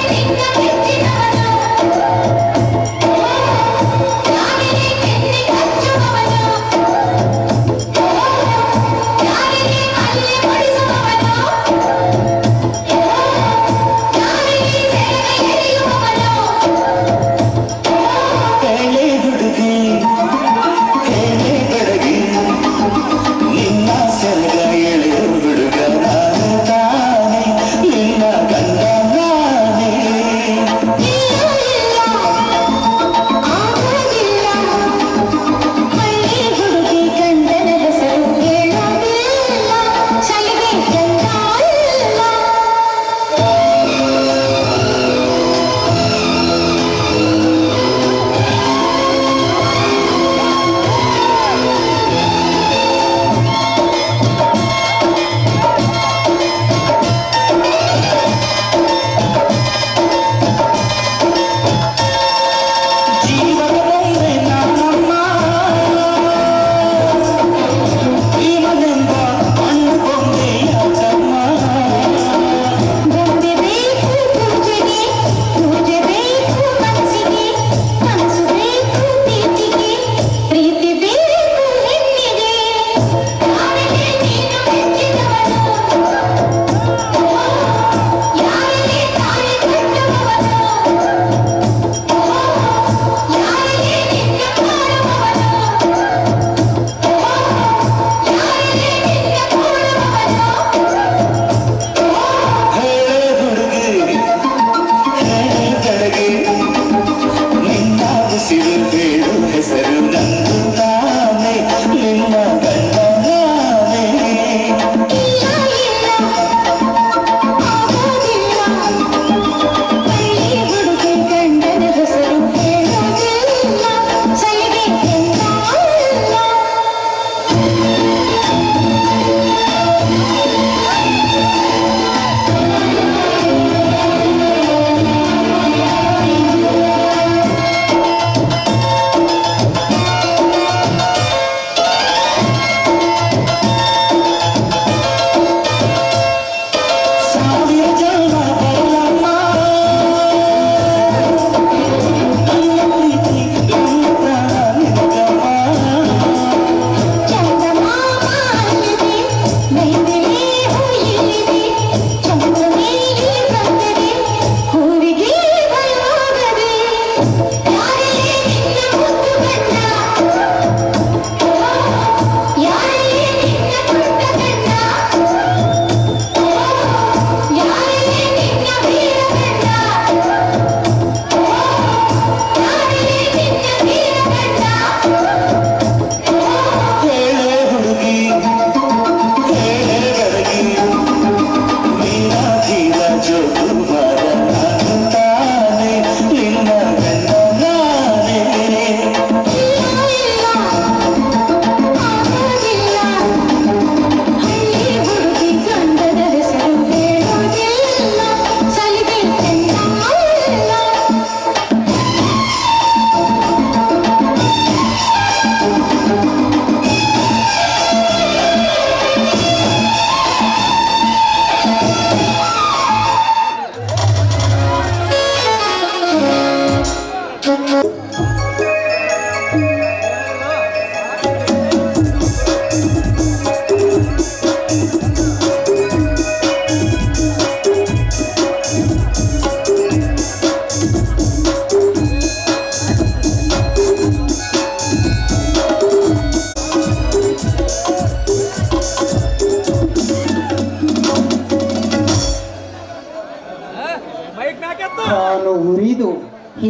E: ತಾನು ಉರಿದು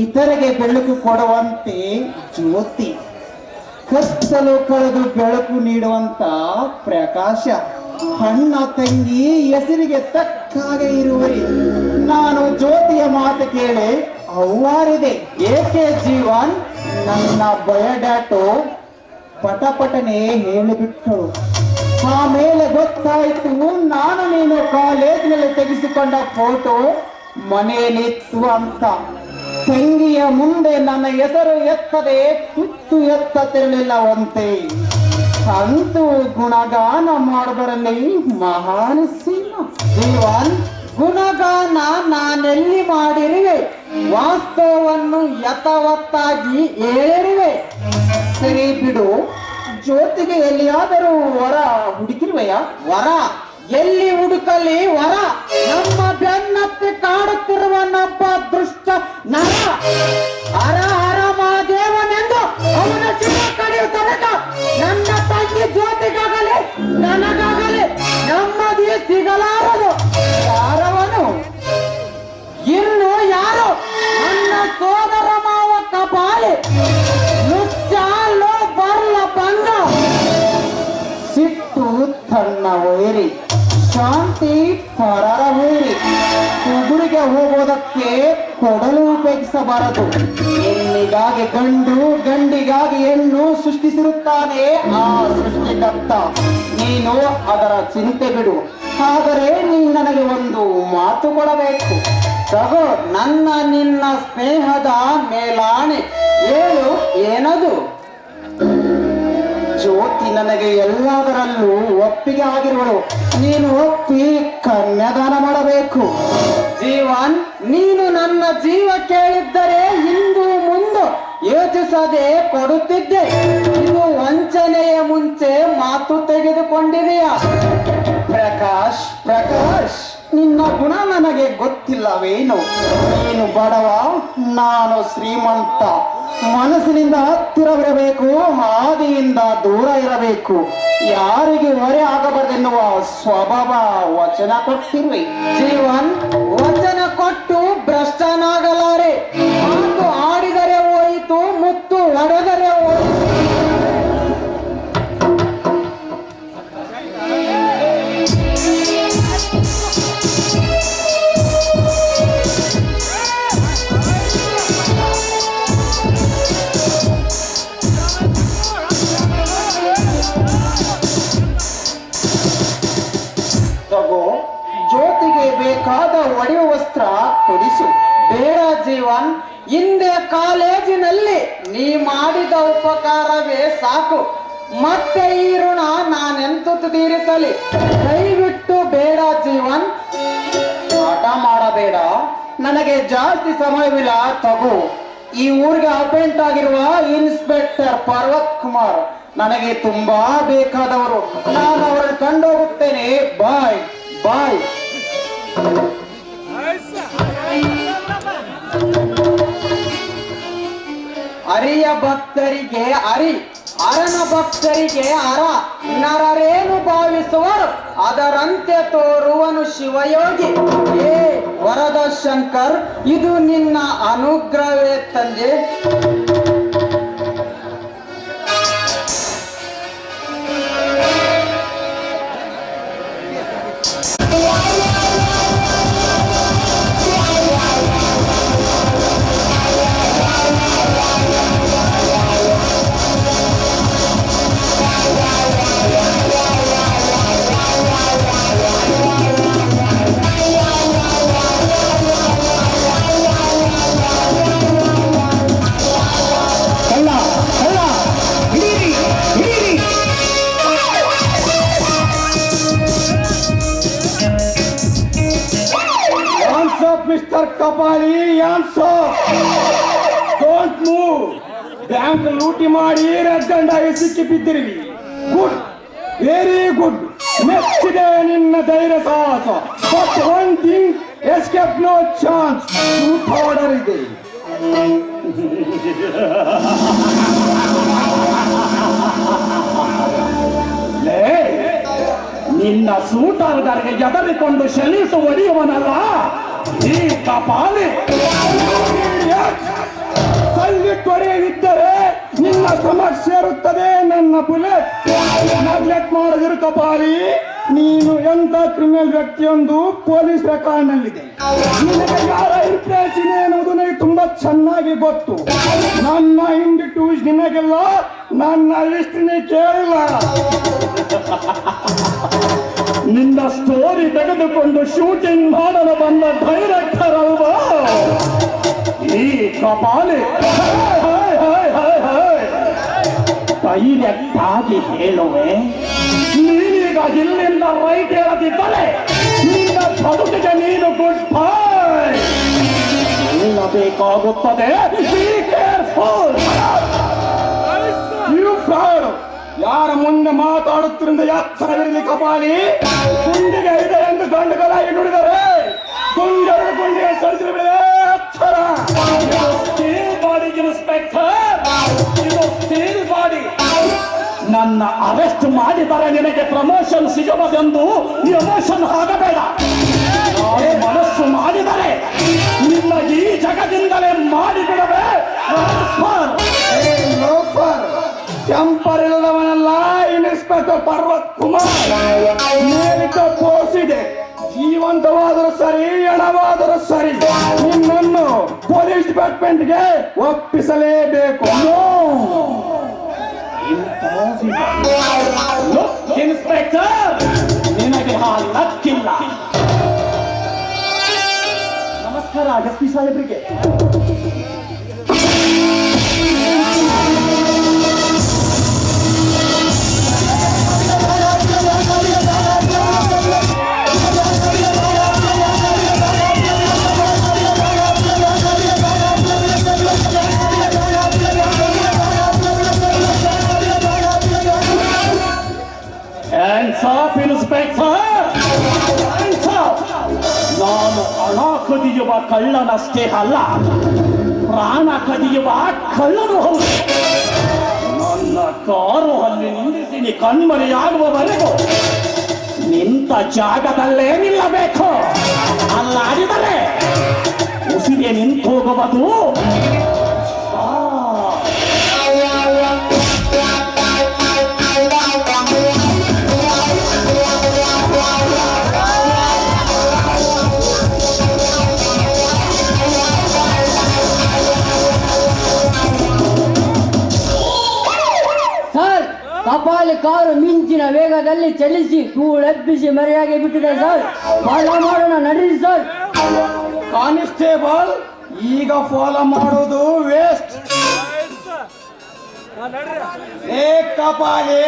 E: ಇತರಿಗೆ ಬೆಳಕು ಕೊಡುವಂತೆ ಜ್ಯೋತಿ, ಕತ್ತಲು ಕಳೆದು ಬೆಳಕು ನೀಡುವಂತ ಪ್ರಕಾಶ. ಅಣ್ಣ ತಂಗಿ ಹೆಸರಿಗೆ ತಕ್ಕಾಗೆ ಇರುವರಿ. ನಾನು ಜ್ಯೋತಿಯ ಮಾತು ಕೇಳಿ ಅವ್ವಾರಿದೆ. ಏಕೆ ಜೀವನ್ ನನ್ನ ಬಯೋಡಾಟೋ ಪಟಪಟನೆ ಹೇಳಿಬಿಟ್ಟಳು. ಆಮೇಲೆ ಗೊತ್ತಾಯ್ತು ನಾನು ನೀನು ಕಾಲೇಜಿನಲ್ಲಿ ತೆಗೆಸಿಕೊಂಡ ಫೋಟೋ ಮನೆಯಲ್ಲಿತ್ತು ಅಂತ. ತಂಗಿಯ ಮುಂದೆ ನನ್ನ ಹೆಸರು ಎತ್ತದೆ ತುತ್ತು ಎತ್ತತಿರಲಿಲ್ಲವಂತೆ. ಅಂತೂ ಗುಣಗಾನ ಮಾಡೋದರಲ್ಲಿ ಮಹಾನ್ ಸೀಮ. ಜೀವನ್, ಗುಣಗಾನ ನಾನೆಲ್ಲಿ ಮಾಡಿರುವೆ, ವಾಸ್ತವವನ್ನು ಯಥಾವತ್ತಾಗಿ ಹೇಳಿರುವೆ. ಸರಿ ಬಿಡು, ಜ್ಯೋತಿಗೆ ಎಲ್ಲಿಯಾದರೂ ವರ ಹುಡುಕಿರುವೆಯ? ವರ ಎಲ್ಲಿ ಹುಡುಕಲಿ ವರ? ನಮ್ಮ ಬೆನ್ನತ್ತಿ ಕಾಡುತ್ತಿರುವ ನೊಬ್ಬ ದುಷ್ಟ ನರ ಹರ ಹರ ಮಹಾದೇವನೆಂದು ಅವನ ಜೀವ ಕಡಿಯುವ ತನಕ ನನ್ನ ತಂಗಿ ಜ್ಯೋತಿಗಾಗಲಿ ನನಗಾಗಲಿ ನೆಮ್ಮದಿ ಸಿಗಲಾರದು. ಯಾರವನು? ಇನ್ನು ಯಾರು? ನನ್ನ ಸೋದರ ಮಾವ ಕಪಾಲಿ ನುಚ್ಚಾಲು ಬರ್ಲ ಬಂದ. ಸಿಟ್ಟು ತನ್ನ ವೈರಿ, ಶಾಂತಿ ಪರರ ವೈರಿ. ಉಗುರಿಗೆ ಹೋಗೋದಕ್ಕೆ ಕೊಡಲು ಉಪಯೋಗಿಸಬಾರದು. ಹೆಣ್ಣಿಗಾಗಿ ಗಂಡು, ಗಂಡಿಗಾಗಿ ಹೆಣ್ಣು ಸೃಷ್ಟಿಸಿರುತ್ತಾನೆ ಆ ಸೃಷ್ಟಿಕರ್ತ. ನೀನು ಅದರ ಚಿಂತೆ ಬಿಡು. ಆದರೆ ನೀನು ನನಗೆ ಒಂದು ಮಾತು ಕೊಡಬೇಕು. ತಗೋ ನನ್ನ ನಿನ್ನ ಸ್ನೇಹದ ಮೇಲಾಣೆ. ಹೇಳು, ಏನದು? ಜ್ಯೋತಿ ನನಗೆ ಎಲ್ಲದರಲ್ಲೂ ಒಪ್ಪಿಗೆ ಆಗಿರುವಳು. ನೀನು ಒಪ್ಪಿ ಕನ್ಯಾದಾನ ಮಾಡಬೇಕು. ಜೀವನ್, ನೀನು ನನ್ನ ಜೀವ ಕೇಳಿದ್ದರೆ ಹಿಂದು ಮುಂದು ಯೋಚಿಸದೆ ಕೊಡುತ್ತಿದ್ದೆ. ಇದು ವಂಚನೆಯ ಮುಂಚೆ ಮಾತು ತೆಗೆದುಕೊಂಡಿದೆಯಾ? ಪ್ರಕಾಶ್, ಪ್ರಕಾಶ್, ನಿನ್ನ ಗುಣ ನನಗೆ ಗೊತ್ತಿಲ್ಲವೇನು? ನೀನು ಬಡವ, ನಾನು ಶ್ರೀಮಂತ. ಮನಸ್ಸಿನಿಂದ ಹತ್ತಿರವಿರಬೇಕು, ಹಾದಿಯಿಂದ ದೂರ ಇರಬೇಕು. ಯಾರಿಗೆ ಹೊರೆ ಆಗಬಾರದೆನ್ನುವ ಸ್ವಭಾವ ವಚನ ಕೊಟ್ಟಿರುವೆ. ಜೀವನ್, ವಚನ ಕೊಟ್ಟು ಭ್ರಷ್ಟನಾಗಲಾರೆ. ಮಾತು ಆಡಿದರೆ ಹೋಯಿತು, ಮುತ್ತು ಹೊಡೆದರೆ ಹೋಯಿತು. ಜ್ಯೋತಿಗೆ ಬೇಕಾದ ಒಡೆಯುವ ವಸ್ತ್ರ ಕೊಡಿಸು. ಬೇಡ ಜೀವನ್, ಹಿಂದೆ ಕಾಲೇಜಿನಲ್ಲಿ ನೀ ಮಾಡಿದ ಉಪಕಾರವೇ ಸಾಕು. ಮತ್ತೆ ಈ ಋಣ ನಾನೆಂತು ತೀರಿಸಲಿ? ದಯವಿಟ್ಟು ಬೇಡ ಜೀವನ್. ಆಟ ಮಾಡಬೇಡ, ನನಗೆ ಜಾಸ್ತಿ ಸಮಯವಿಲ್ಲ. ತಗೋ, ಈ ಊರಿಗೆ ಅಪಾಯಿಂಟ್ ಆಗಿರುವ ಇನ್ಸ್ಪೆಕ್ಟರ್ ಪರ್ವತ್ ಕುಮಾರ್ ನನಗೆ ತುಂಬಾ ಬೇಕಾದವರು. ನಾನು ಅವರನ್ನು ಕಂಡೋಗುತ್ತೇನೆ. ಬಾಯ್ ಬಾಯ್. ಹರಿಯ ಭಕ್ತರಿಗೆ ಹರಿ, ಹರನ ಭಕ್ತರಿಗೆ ಹರ. ನರರೇನು ಭಾವಿಸುವರು ಅದರಂತೆ ತೋರುವನು ಶಿವಯೋಗಿ. ಏ ವರದ ಶಂಕರ್, ಇದು ನಿನ್ನ ಅನುಗ್ರಹವೇ ತಂದೆ.
F: Mister Kapali, don't move. Bank ಲೂಟಿ ಮಾಡಿ ರದ್ದಂಡಾಗಿ ಸಿಕ್ಕಿ ಬಿದ್ದಿರುವಿ. Good, very good. ಮೆಚ್ಚಿದೆ ನಿನ್ನ ಧೈರ್ಯ ಸಾಹಸ. But one thing, escape no chance. Suit order ಇದೆ. ನಿನ್ನ ಸೂಟ್ ಆರ್ಡರ್ಗೆ ಎದರಿಕೊಂಡು ಶಲಿಸು ಒಡೆಯುವನಲ್ಲ ಈ ಕಪಾಲಿ ಸಲ್ಲಿಟ್ಟೊಡೆಯದಿದ್ದರೆ ನಿನ್ನ ಸಮಸ್ಯೆ ಇರುತ್ತದೆ. ನನ್ನ ಬುಲೆಟ್ ನೆಗ್ಲೆಕ್ಟ್ ಮಾಡದಿರು ಕಪಾಲಿ. ನೀನು ಎಂತ ಕ್ರಿಮಿನಲ್ ವ್ಯಕ್ತಿಯೊಂದು ಪೊಲೀಸ್ ರೆಕಾರ್ಡ್ನಲ್ಲಿದೆ. ನಿನಗೆ ಯಾರ ಇಂಪ್ರೆಷನ್ ಎನ್ನುವುದು ನನಗೆ ತುಂಬಾ ಚೆನ್ನಾಗಿ ಗೊತ್ತು. ನನ್ನ ಇಂಡಿಟ್ಯೂಸ್ ನಿನಗೆಲ್ಲ, ನನ್ನ ಹಿಸ್ಟ್ರಿನೇ ಕೇಳಿಲ್ಲ. ನಿನ್ನ ಸ್ಟೋರಿ ತೆಗೆದುಕೊಂಡು ಶೂಟಿಂಗ್ ಮಾಡಲು ಬಂದ ಡೈರೆಕ್ಟರ್ ಅಲ್ವಾ ಈ ಕಪಾಲಿ? ಧೈರ್ಯಕ್ಕಾಗಿ ಹೇಳುವೆ, ನೀನೀಗ ಇಲ್ಲಿಂದ ರೈಟ್ ಹೇಳದಿದ್ದರೆ ನಿನ್ನ ಬದುಕಿಗೆ ನೀನು ಗುಡ್ ಬೈ ಹೇಳಬೇಕಾಗುತ್ತದೆ. ಯಾರ ಮುಂದೆ ಮಾತಾಡುತ್ತಿರಿಂದ ಎಚ್ಚರವಿರಲಿ ಕಪಾಲಿ. ಗುಂಡಿಗೆ ಇದೆ ಎಂದು ಗಂಡುಗಳಾಗಿ ನುಡಿದರೆ ಗುಂಡೆರಡು ಗುಂಡಿಗೆ ಸರಿಸಿ ಬಿಡದೆ ಎಚ್ಚರ. ಬಾಡಿ ಇನ್ಸ್ಪೆಕ್ಟರ್, ಇದು ಸ್ಟೀಲ್ ಬಾಡಿ. ನನ್ನ ಅರೆಸ್ಟ್ ಮಾಡಿದರೆ ನಿನಗೆ ಪ್ರಮೋಷನ್ ಸಿಗಬಹುದೆಂದು ಎಮೋಷನ್ ಆಗಬೇಡ. ಮನಸ್ಸು ಮಾಡಿದರೆ ನಿನ್ನ ಈ ಜಗದಿಂದಲೇ ಮಾಡಿಬಿಡವೆ. ಟೆಂಪರ್ ಇಲ್ಲದವನಲ್ಲ ಇನ್ಸ್ಪೆಕ್ಟರ್ ಪರ್ವತ್ ಕುಮಾರ್. ಮೇಲಿದ್ದ ಪೋಸ್ಟ್ ಇದೆ, ಜೀವಂತವಾದರೂ ಸರಿ ಹೆಣವಾದರೂ ಸರಿ ನಿನ್ನನ್ನು ಪೊಲೀಸ್ ಡಿಪಾರ್ಟ್ಮೆಂಟ್ಗೆ ಒಪ್ಪಿಸಲೇಬೇಕು. ಇನ್ಸ್ಪೆಕ್ಟರ್, ನಿನಗೆ ಲಕ್ಕಿಲ್ಲ. ನಮಸ್ಕಾರ ಎಸ್ ಪಿ ಸಾಹೇಬ್ರಿಗೆ. ನಾನು ಹಣ ಕದಿಯುವ ಕಳ್ಳನಷ್ಟೇ ಅಲ್ಲ, ಪ್ರಾಣ ಕದಿಯುವ ಕಳ್ಳನು ಹೌದು. ನನ್ನ ಕಾರು ಅಲ್ಲಿ ನಿಲ್ಲಿಸಿ ನೀ ಕಣ್ಮರೆಯಾಗುವವರೆಗೂ ನಿಂತ ಜಾಗದಲ್ಲೇ ನಿಲ್ಲಬೇಕು. ಅಲ್ಲಾಡಿದರೆ ಉಸಿರೇ ನಿಂತು ಹೋಗುವುದು.
G: ಕಪಾಲಿ ಕಾರು ಮಿಂಚಿನ ವೇಗದಲ್ಲಿ ಚಲಿಸಿ ಧೂಳೆಬ್ಬಿಸಿ ಮರೆಯಾಗಿ ಬಿಟ್ಟಿದೆ ಸರ್. ಫಾಲೋ ಮಾಡೋಣ ನಡೀರಿ ಸರ್.
F: ಕಾನ್ಸ್ಟೇಬಲ್, ಈಗ ಫಾಲೋ ಮಾಡೋದು ವೇಸ್ಟ್. ಏ ಕಪಾಲಿ,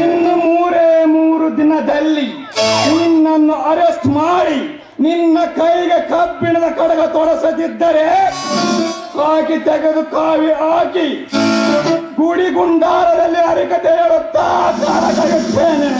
F: ಇನ್ನು 3 ದಿನದಲ್ಲಿ ನಿನ್ನನ್ನು ಅರೆಸ್ಟ್ ಮಾಡಿ ನಿನ್ನ ಕೈಗೆ ಕಬ್ಬಿಣದ ಕಡಗ ತೊಡಸದಿದ್ದರೆ ಸಾಕಿ ತೆಗೆದು ಕಾವಿ ಹಾಕಿ ಗುಡಿ ಗುಂಡಾರದಲ್ಲಿ ಹರಿಕತೆ ಹೇಳುತ್ತಾ ಕರೆಯುತ್ತೇನೆ.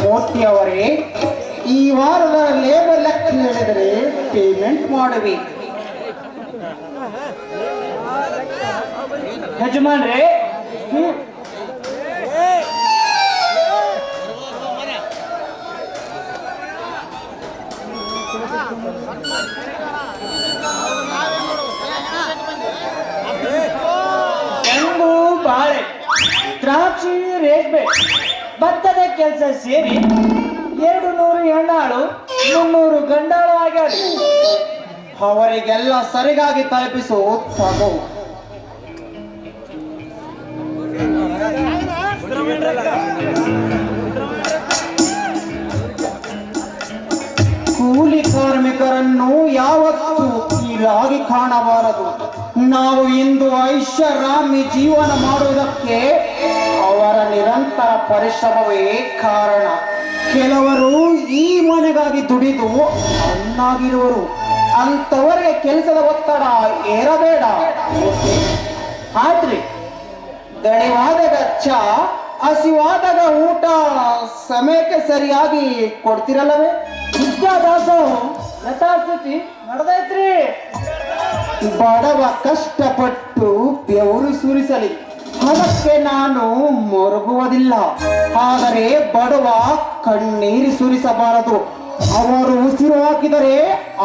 E: ಮೂರ್ತಿಯವರೇ, ಈ ವಾರದ ಲೇಬರ್ ಲೆಕ್ಕ ಹೇಳಿದರೆ ಪೇಮೆಂಟ್ ಮಾಡಬೇಕು.
F: ಯಜಮಾನ್ರೆ,
E: ದ್ರಾಕ್ಷಿ ರೇಷ್ಮೆ ಭತ್ತದ ಕೆಲಸ ಸೇರಿ 200 ಹೆಣ್ಣಾಳು 300 ಗಂಡಾಳು ಆಗ್ಯಾರ. ಅವರಿಗೆಲ್ಲ ಸರಿಗಾಗಿ ತಲುಪಿಸು ತಗೋ. ಕೂಲಿ ಕಾರ್ಮಿಕರನ್ನು ಯಾವತ್ತೂ ಕೀಳಾಗಿ ಕಾಣಬಾರದು. ನಾವು ಇಂದು ಐಷಾರಾಮಿ ಜೀವನ ಮಾಡುವುದಕ್ಕೆ ಅವರ ನಿರಂತರ ಪರಿಶ್ರಮವೇ ಕಾರಣ. ಕೆಲವರು ಈ ಮನೆಗಾಗಿ ದುಡಿದು ಅನ್ನಾಗಿರುವರು. ಅಂತವರಿಗೆ ಕೆಲಸದ ಒತ್ತಡ ಏರಬೇಡ. ಆದ್ರಿ ದಣಿವಾದಾಗ ಚಾ, ಹಸಿವಾದಾಗ ಊಟ ಸಮಯಕ್ಕೆ ಸರಿಯಾಗಿ ಕೊಡ್ತಿರಲ್ಲವೇ? ವಿದ್ಯಾಭ್ಯಾಸ ಯಥಾಸ್ಥಿತಿ ನಡೆದೈತ್ರಿ. ಬಡವ ಕಷ್ಟಪಟ್ಟು ಬೆವರು ಸುರಿಸಲಿ, ಅದಕ್ಕೆ ನಾನು ಮರುಗುವುದಿಲ್ಲ. ಆದರೆ ಬಡವ ಕಣ್ಣೀರು ಸುರಿಸಬಾರದು. ಅವರು ಉಸಿರು ಹಾಕಿದರೆ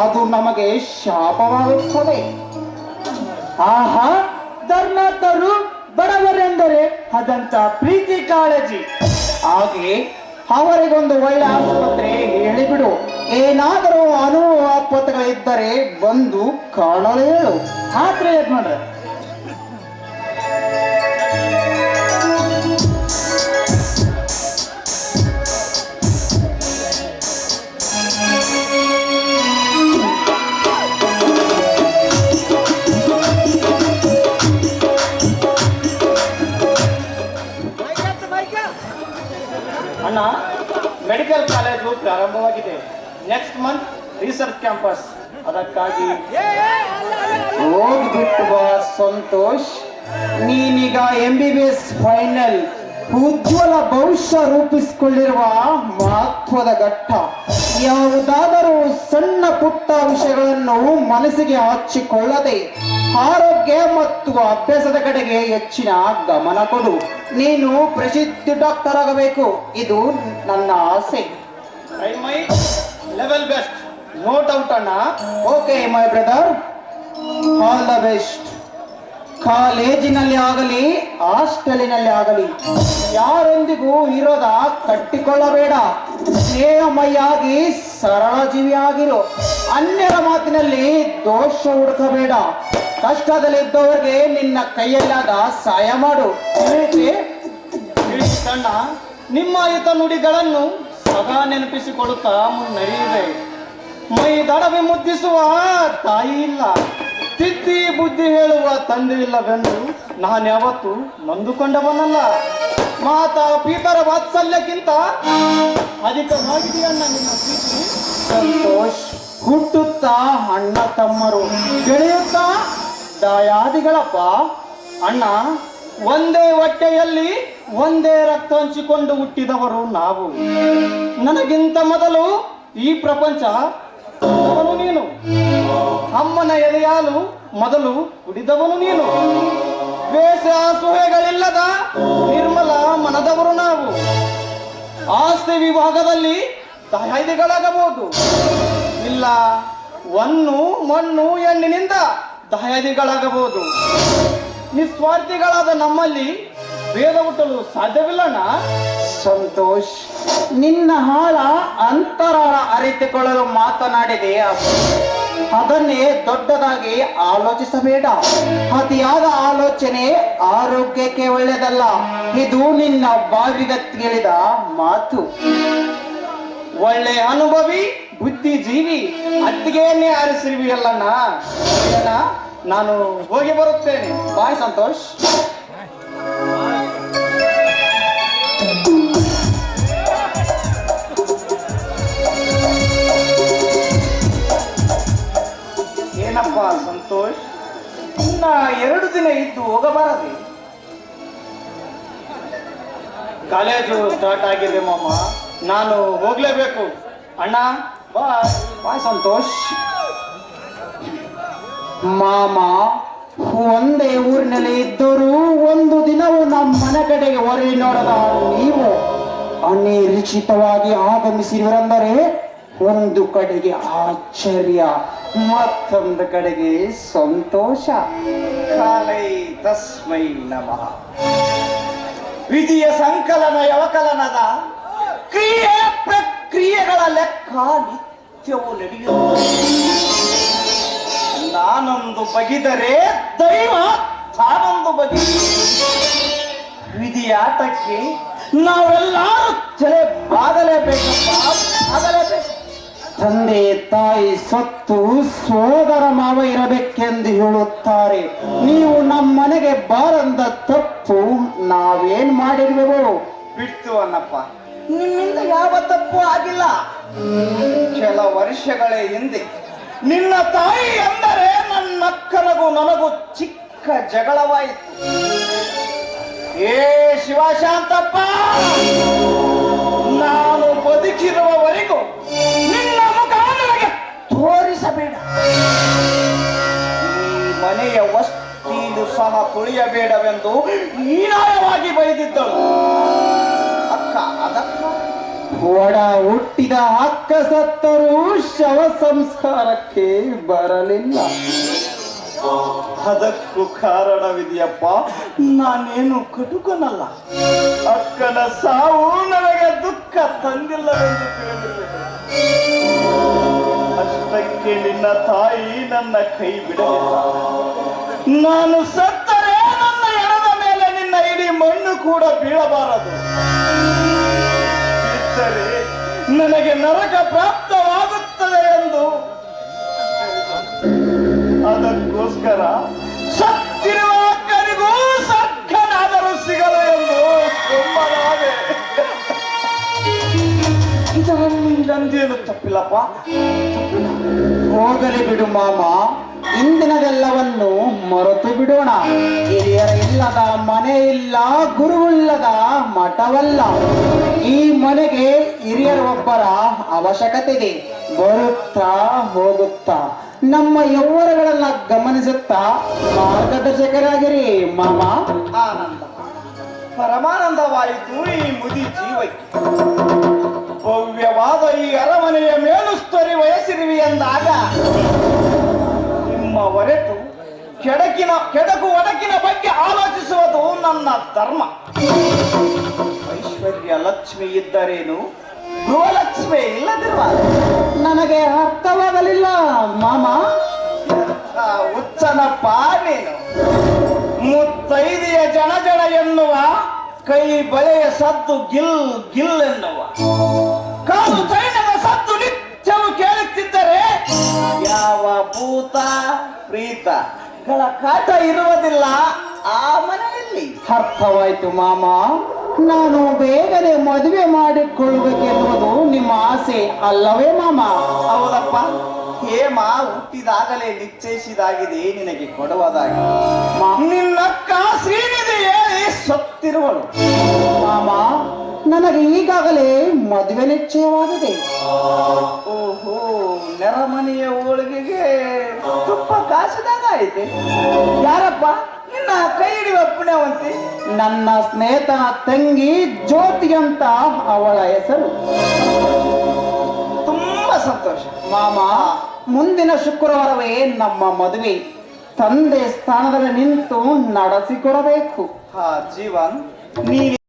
E: ಅದು ನಮಗೆ ಶಾಪವಾಗುತ್ತದೆ. ಆಹಾ, ಧರ್ಮಾತ್ಮರು ಬಡವರೆಂದರೆ ಅದಂತ ಪ್ರೀತಿ ಕಾಳಜಿ. ಹಾಗೆ ಅವರಿಗೊಂದು ಒಳ್ಳೆ ಆಸ್ಪತ್ರೆ ಹೇಳಿಬಿಡು. ಏನಾದರೂ ಆಪತ್ತುಗಳಿದ್ದರೆ ಬಂದು ಕಾಣಲು ಹೇಳು. ಆದ್ರೆ ಯಜಮಾನ್ರೆ, ಅಣ್ಣ, ಮೆಡಿಕಲ್ ಕಾಲೇಜು ಪ್ರಾರಂಭವಾಗಿದೆ. Next month research campus. ಅದಕ್ಕಾಗಿ ಹೋಗ್ಬಿಟ್ಟು ಬಾ ಸಂತೋಷ್. ನೀನೀಗ MBBS ಫೈನಲ್, ಉಜ್ವಲ ಭವಿಷ್ಯ ರೂಪಿಸಿಕೊಳ್ಳಿರುವ ಮಹತ್ವದ ಘಟ್ಟ. ಯಾವುದಾದರೂ ಸಣ್ಣ ಪುಟ್ಟ ವಿಷಯಗಳನ್ನು ಮನಸ್ಸಿಗೆ ಹಚ್ಚಿಕೊಳ್ಳದೆ ಆರೋಗ್ಯ ಮತ್ತು ಅಭ್ಯಾಸದ ಕಡೆಗೆ ಹೆಚ್ಚಿನ ಗಮನ ಕೊಡು. ನೀನು ಪ್ರಸಿದ್ಧ ಡಾಕ್ಟರ್ ಆಗಬೇಕು, ಇದು ನನ್ನ ಆಸೆ. ಲೆವೆಲ್ ಬೆಸ್ಟ್, ನೋ ಡೌಟ್ ಅಣ್ಣ. Okay my brother, all the best. ಕಾಲೇಜಿನಲ್ಲಿ ಆಗಲಿ ಹಾಸ್ಟೆಲಿನಲ್ಲಿ ಆಗಲಿ ಯಾರೊಂದಿಗೂ ವಿರೋಧ ಕಟ್ಟಿಕೊಳ್ಳಬೇಡ. ಸ್ನೇಹಮಯಾಗಿ ಸರಳ ಜೀವಿಯಾಗಿರು. ಅನ್ಯರ ಮಾತಿನಲ್ಲಿ ದೋಷ ಹುಡುಕಬೇಡ. ಕಷ್ಟದಲ್ಲಿದ್ದವರಿಗೆ ನಿನ್ನ ಕೈಯಲ್ಲಾದ ಸಹಾಯ ಮಾಡು. ಕಣ್ಣ, ನಿಮ್ಮ ಹಿತ ನುಡಿಗಳನ್ನು ಸದಾ ನೆನಪಿಸಿಕೊಳ್ಳುತ್ತಾ ಮುನ್ನಡೆಯಿದೆ. ಮೈ ದಡವೆ ಮುದ್ದಿಸುವ ತಾಯಿ ಇಲ್ಲ, ತಿದ್ದಿ ಬುದ್ಧಿ ಹೇಳುವ ತಂದೆ ಇಲ್ಲವೆಂದು ನಾನು ಯಾವತ್ತು ನೊಂದುಕೊಂಡವನಲ್ಲ. ಮಾತಾ ಪೀತರ ವಾತ್ಸಲ್ಯಕ್ಕಿಂತ ಅಧಿಕವಾಗಿದೆಯಣ್ಣ ನಿನ್ನ ಪ್ರೀತಿ. ಸಂತೋಷ್, ಹುಟ್ಟುತ್ತಾ ಅಣ್ಣ ತಮ್ಮರು, ಬೆಳೆಯುತ್ತಾ ದಾಯಾದಿಗಳಪ್ಪ. ಅಣ್ಣ, ಒಂದೇ ಹೊಟ್ಟೆಯಲ್ಲಿ ಒಂದೇ ರಕ್ತ ಹಂಚಿಕೊಂಡು ಹುಟ್ಟಿದವರು ನಾವು. ನನಗಿಂತ ಮೊದಲು ಈ ಪ್ರಪಂಚ ನೀನು. ಅಮ್ಮನ ಎದೆಯಾಲು ಮೊದಲು ಕುಡಿದವನು ನೀನು. ದ್ವೇಷ ಅಸೂಯೆಗಳಿಲ್ಲದ ನಿರ್ಮಲ ಮನದವರು ನಾವು. ಆಸ್ತಿ ವಿಭಾಗದಲ್ಲಿ ದಾಯಾದಿಗಳಾಗಬಹುದು, ಇಲ್ಲ ಹೊನ್ನು ಮಣ್ಣು ಹೆಣ್ಣಿನಿಂದ ದಾಯಾದಿಗಳಾಗಬಹುದು. ನಿಸ್ವಾರ್ಥಿಗಳಾದ ನಮ್ಮಲ್ಲಿ ಭೇದ ಹುಟ್ಟಲು ಸಾಧ್ಯವಿಲ್ಲಣ್ಣ. ಸಂತೋಷ್, ನಿನ್ನ ಹಾಳ ಅಂತರಾಳ ಅರಿತುಕೊಳ್ಳಲು ಮಾತನಾಡಿದೆ. ಅದನ್ನೇ ದೊಡ್ಡದಾಗಿ ಆಲೋಚಿಸಬೇಡ. ಅತಿಯಾದ ಆಲೋಚನೆ ಆರೋಗ್ಯಕ್ಕೆ ಒಳ್ಳೆಯದಲ್ಲ. ಇದು ನಿನ್ನ ಬಾವಿಗೆ ತಿಳಿದ ಮಾತು. ಒಳ್ಳೆ ಅನುಭವಿ, ಬುದ್ಧಿಜೀವಿ, ಅತ್ತಿಗೆಯನ್ನೇ ಆರಿಸಿರುವಿಯಲ್ಲಣ್ಣ. ನಾನು ಹೋಗಿ ಬರುತ್ತೇನೆ. ಬಾಯ್ ಸಂತೋಷ್. ಏನಪ್ಪ ಸಂತೋಷ್, ಇನ್ನ 2 ದಿನ ಇದ್ದು ಹೋಗಬಾರದೆ? ಕಾಲೇಜು ಸ್ಟಾರ್ಟ್ ಆಗಿದೆ ಮಾಮ, ನಾನು ಹೋಗ್ಲೇಬೇಕು. ಅಣ್ಣ ಬಾಯ್. ಬಾಯ್ ಸಂತೋಷ್. ಮಾಮ, ಒಂದೇ ಊರಿನಲ್ಲಿ ಇದ್ದರೂ ಒಂದು ದಿನವೂ ನಮ್ಮ ಮನೆ ಕಡೆಗೆ ಹೊರಳಿ ನೋಡದ ನೀವು ಅನಿರೀಕ್ಷಿತವಾಗಿ ಆಗಮಿಸಿರುವರೆಂದರೆ ಒಂದು ಕಡೆಗೆ ಆಶ್ಚರ್ಯ, ಮತ್ತೊಂದು ಕಡೆಗೆ ಸಂತೋಷ. ಕಾಲೈ ತಸ್ಮೈ ನಮಃ. ವಿಧಿಯ ಸಂಕಲನ ಯವಕಲನದ ಕ್ರಿಯೆ ಪ್ರಕ್ರಿಯೆಗಳ ಲೆಕ್ಕ ನಿತ್ಯವೂ ನಡೆಯುತ್ತದೆ. ನಾನೊಂದು ಬಗಿದರೆ ದೈವ ತಾನೊಂದು ಬಗೆ. ವಿಧಿಯ ಆಟಕ್ಕೆ ನಾವೆಲ್ಲರೂ ತಲೆ ಬಾಗಲೇಬೇಕಪ್ಪ, ಬಾಗಲೇಬೇಕು. ತಂದೆ ತಾಯಿ ಸತ್ತು ಸೋದರ ಮಾವ ಇರಬೇಕೆಂದು ಹೇಳುತ್ತಾರೆ. ನೀವು ನಮ್ಮನೆಗೆ ಬಾರಂದ ತಪ್ಪು ನಾವೇನ್ ಮಾಡಿರುವೆವು? ಬಿಡ್ತು ಅನ್ನಪ್ಪ, ನಿನ್ನಿಂದ ಯಾವ ತಪ್ಪು ಆಗಿಲ್ಲ. ಕೆಲ ವರ್ಷಗಳ ಹಿಂದೆ ನಿನ್ನ ತಾಯಿ ಅಂದರೆ ನನ್ನಕ್ಕನಗೂ ನನಗೂ ಚಿಕ್ಕ ಜಗಳವಾಯಿತು. ಏ ಶಿವಶಾಂತಪ್ಪ, ನಾನು ಬದುಕಿರುವವರೆಗೂ ನಿನ್ನ ಮುಖ ನನಗೆ ತೋರಿಸಬೇಡ. ಈ ಮನೆಯ ವಸ್ತಿಲು ಸಹ ತುಳಿಯಬೇಡವೆಂದು ಹೀನಾಯವಾಗಿ ಬೈದಿದ್ದಳು ಅಕ್ಕ. ಅದಕ್ಕ ಒಡ ಹುಟ್ಟಿದ ಅಕ್ಕ ಸತ್ತರೂ ಶವ ಸಂಸ್ಕಾರಕ್ಕೆ ಬರಲಿಲ್ಲ. ಅದಕ್ಕೂ ಕಾರಣವಿದೆಯಪ್ಪ, ನಾನೇನು ಕಟುಕನಲ್ಲ. ಅಕ್ಕನ ಸಾವು ನನಗೆ ದುಃಖ ತಂದಿಲ್ಲವೆಂದು ತಿಳಿದಿರುವೆ. ಅಷ್ಟಕ್ಕೆ ನಿನ್ನ ತಾಯಿ ನನ್ನ ಕೈ ಬಿಡಲಿಲ್ಲ. ನಾನು ಸತ್ತರೆ ನನ್ನ ಎಣದ ಮೇಲೆ ನಿನ್ನ ಇಡೀ ಮಣ್ಣು ಕೂಡ ಬೀಳಬಾರದು. ಬಿಟ್ಟರೆ ನನಗೆ ನರಕ ಪ್ರಾಪ್ತವಾಗುತ್ತದೆ ಎಂದು ಅದಕ್ಕೋಸ್ಕರ ಸತ್ತಿರುವ ಅಕ್ಕನಿಗೂ ಸಕ್ಕನಾದರೂ ಸಿಗಲು ಎಂದು ಸುಮ್ಮನಾದೆ. ಇದರಲ್ಲಿ ನಂದೇನು ತಪ್ಪಿಲ್ಲಪ್ಪ. ಹೋಗಲಿ ಬಿಡು ಮಾಮ, ಇಂದಿನದೆಲ್ಲವನ್ನು ಮರೆತು ಬಿಡೋಣ. ಹಿರಿಯರ ಇಲ್ಲದ ಮನೆ ಇಲ್ಲ, ಗುರುವಿಲ್ಲದ ಮಠವಲ್ಲ. ಈ ಮನೆಗೆ ಹಿರಿಯರ ಒಬ್ಬರ ಅವಶ್ಯಕತೆ ಇದೆ. ಬರುತ್ತಾ ಹೋಗುತ್ತಾ ನಮ್ಮ ಯೌವನಗಳನ್ನ ಗಮನಿಸುತ್ತಾ ಮಾರ್ಗದರ್ಶಕರಾಗಿರಿ ಮಾಮ. ಆನಂದ ಪರಮಾನಂದವಾಯಿತು ಈ ಮುದಿ ಜೀವಕ್ಕೆ. ಭವ್ಯವಾದ ಈ ಅರಮನೆಯ ಮೇಲುಸ್ತರಿ ವಯಸ್ಸಿರುವಿ ಎಂದಾಗ ನಿಮ್ಮ ಹೊರಟು ಕೆಡಕು ಒಡಕಿನ ಬಗ್ಗೆ ಆಲೋಚಿಸುವುದು ನನ್ನ ಧರ್ಮ. ಐಶ್ವರ್ಯ ಲಕ್ಷ್ಮಿ ಇದ್ದರೇನು, ಗೃಹಲಕ್ಷ್ಮಿ ಇಲ್ಲದಿರುವ ನನಗೆ ಅರ್ಥವಾಗಲಿಲ್ಲ ಮಾಮ. ಹುಚ್ಚನಪ್ಪ ನೀನು. ಮುತ್ತೈದೆಯ ಜನ ಎನ್ನುವ, ಕೈ ಬಳೆಯ ಸದ್ದು ಗಿಲ್ ಗಿಲ್ ಎನ್ನುವ, ಕಾಲು ಚೈನದ ಸದ್ದು ನಿತ್ಯವೂ ಕೇಳುತ್ತಿದ್ದರೆ ಯಾವ ಭೂತ ಪ್ರೀತಗಳ ಕಾಟ ಇರುವುದಿಲ್ಲ ಆ ಮನೆಯಲ್ಲಿ. ಅರ್ಥವಾಯ್ತು ಮಾಮ. ನಾನು ಬೇಗನೆ ಮದುವೆ ಮಾಡಿಕೊಳ್ಳಬೇಕೆನ್ನುವುದು ನಿಮ್ಮ ಆಸೆ ಅಲ್ಲವೇ ಮಾಮ? ಹೌದಪ್ಪ. ಹೇಮ ಹುಟ್ಟಿದಾಗಲೇ ನಿಶ್ಚಯಿಸಿದಾಗಿದೆ ನಿನಗೆ ಕೊಡುವುದಾಗಿ. ನಿನ್ನಕ್ಕ ಶ್ರೀನಿಧಿ ಹೇಳಿ ಸತ್ತಿರುವಳು ಮಾಮ. ನನಗೆ ಈಗಾಗಲೇ ಮದುವೆ ನಿಶ್ಚಯವಾಗಿದೆ. ಓಹೋ, ನೆರಮನೆಯ ಹೋಳಿಗೆಗೆ ತುಪ್ಪ ಕಾಸಿದಾಗ ಐತೆ. ಯಾರಪ್ಪ ನಿನ್ನ ಕೈ ಹಿಡಿಯುವ ಪುಣ್ಯವಂತಿ? ನನ್ನ ಸ್ನೇಹಿತನ ತಂಗಿ ಜ್ಯೋತಿ ಅಂತ ಅವಳ ಹೆಸರು. ತುಂಬಾ ಸಂತೋಷ ಮಾಮ. ಮುಂದಿನ ಶುಕ್ರವಾರವೇ ನಮ್ಮ ಮದುವೆ. ತಂದೆ ಸ್ಥಾನದಲ್ಲಿ ನಿಂತು ನಡೆಸಿಕೊಡಬೇಕು. ಜೀವನ್, ನೀ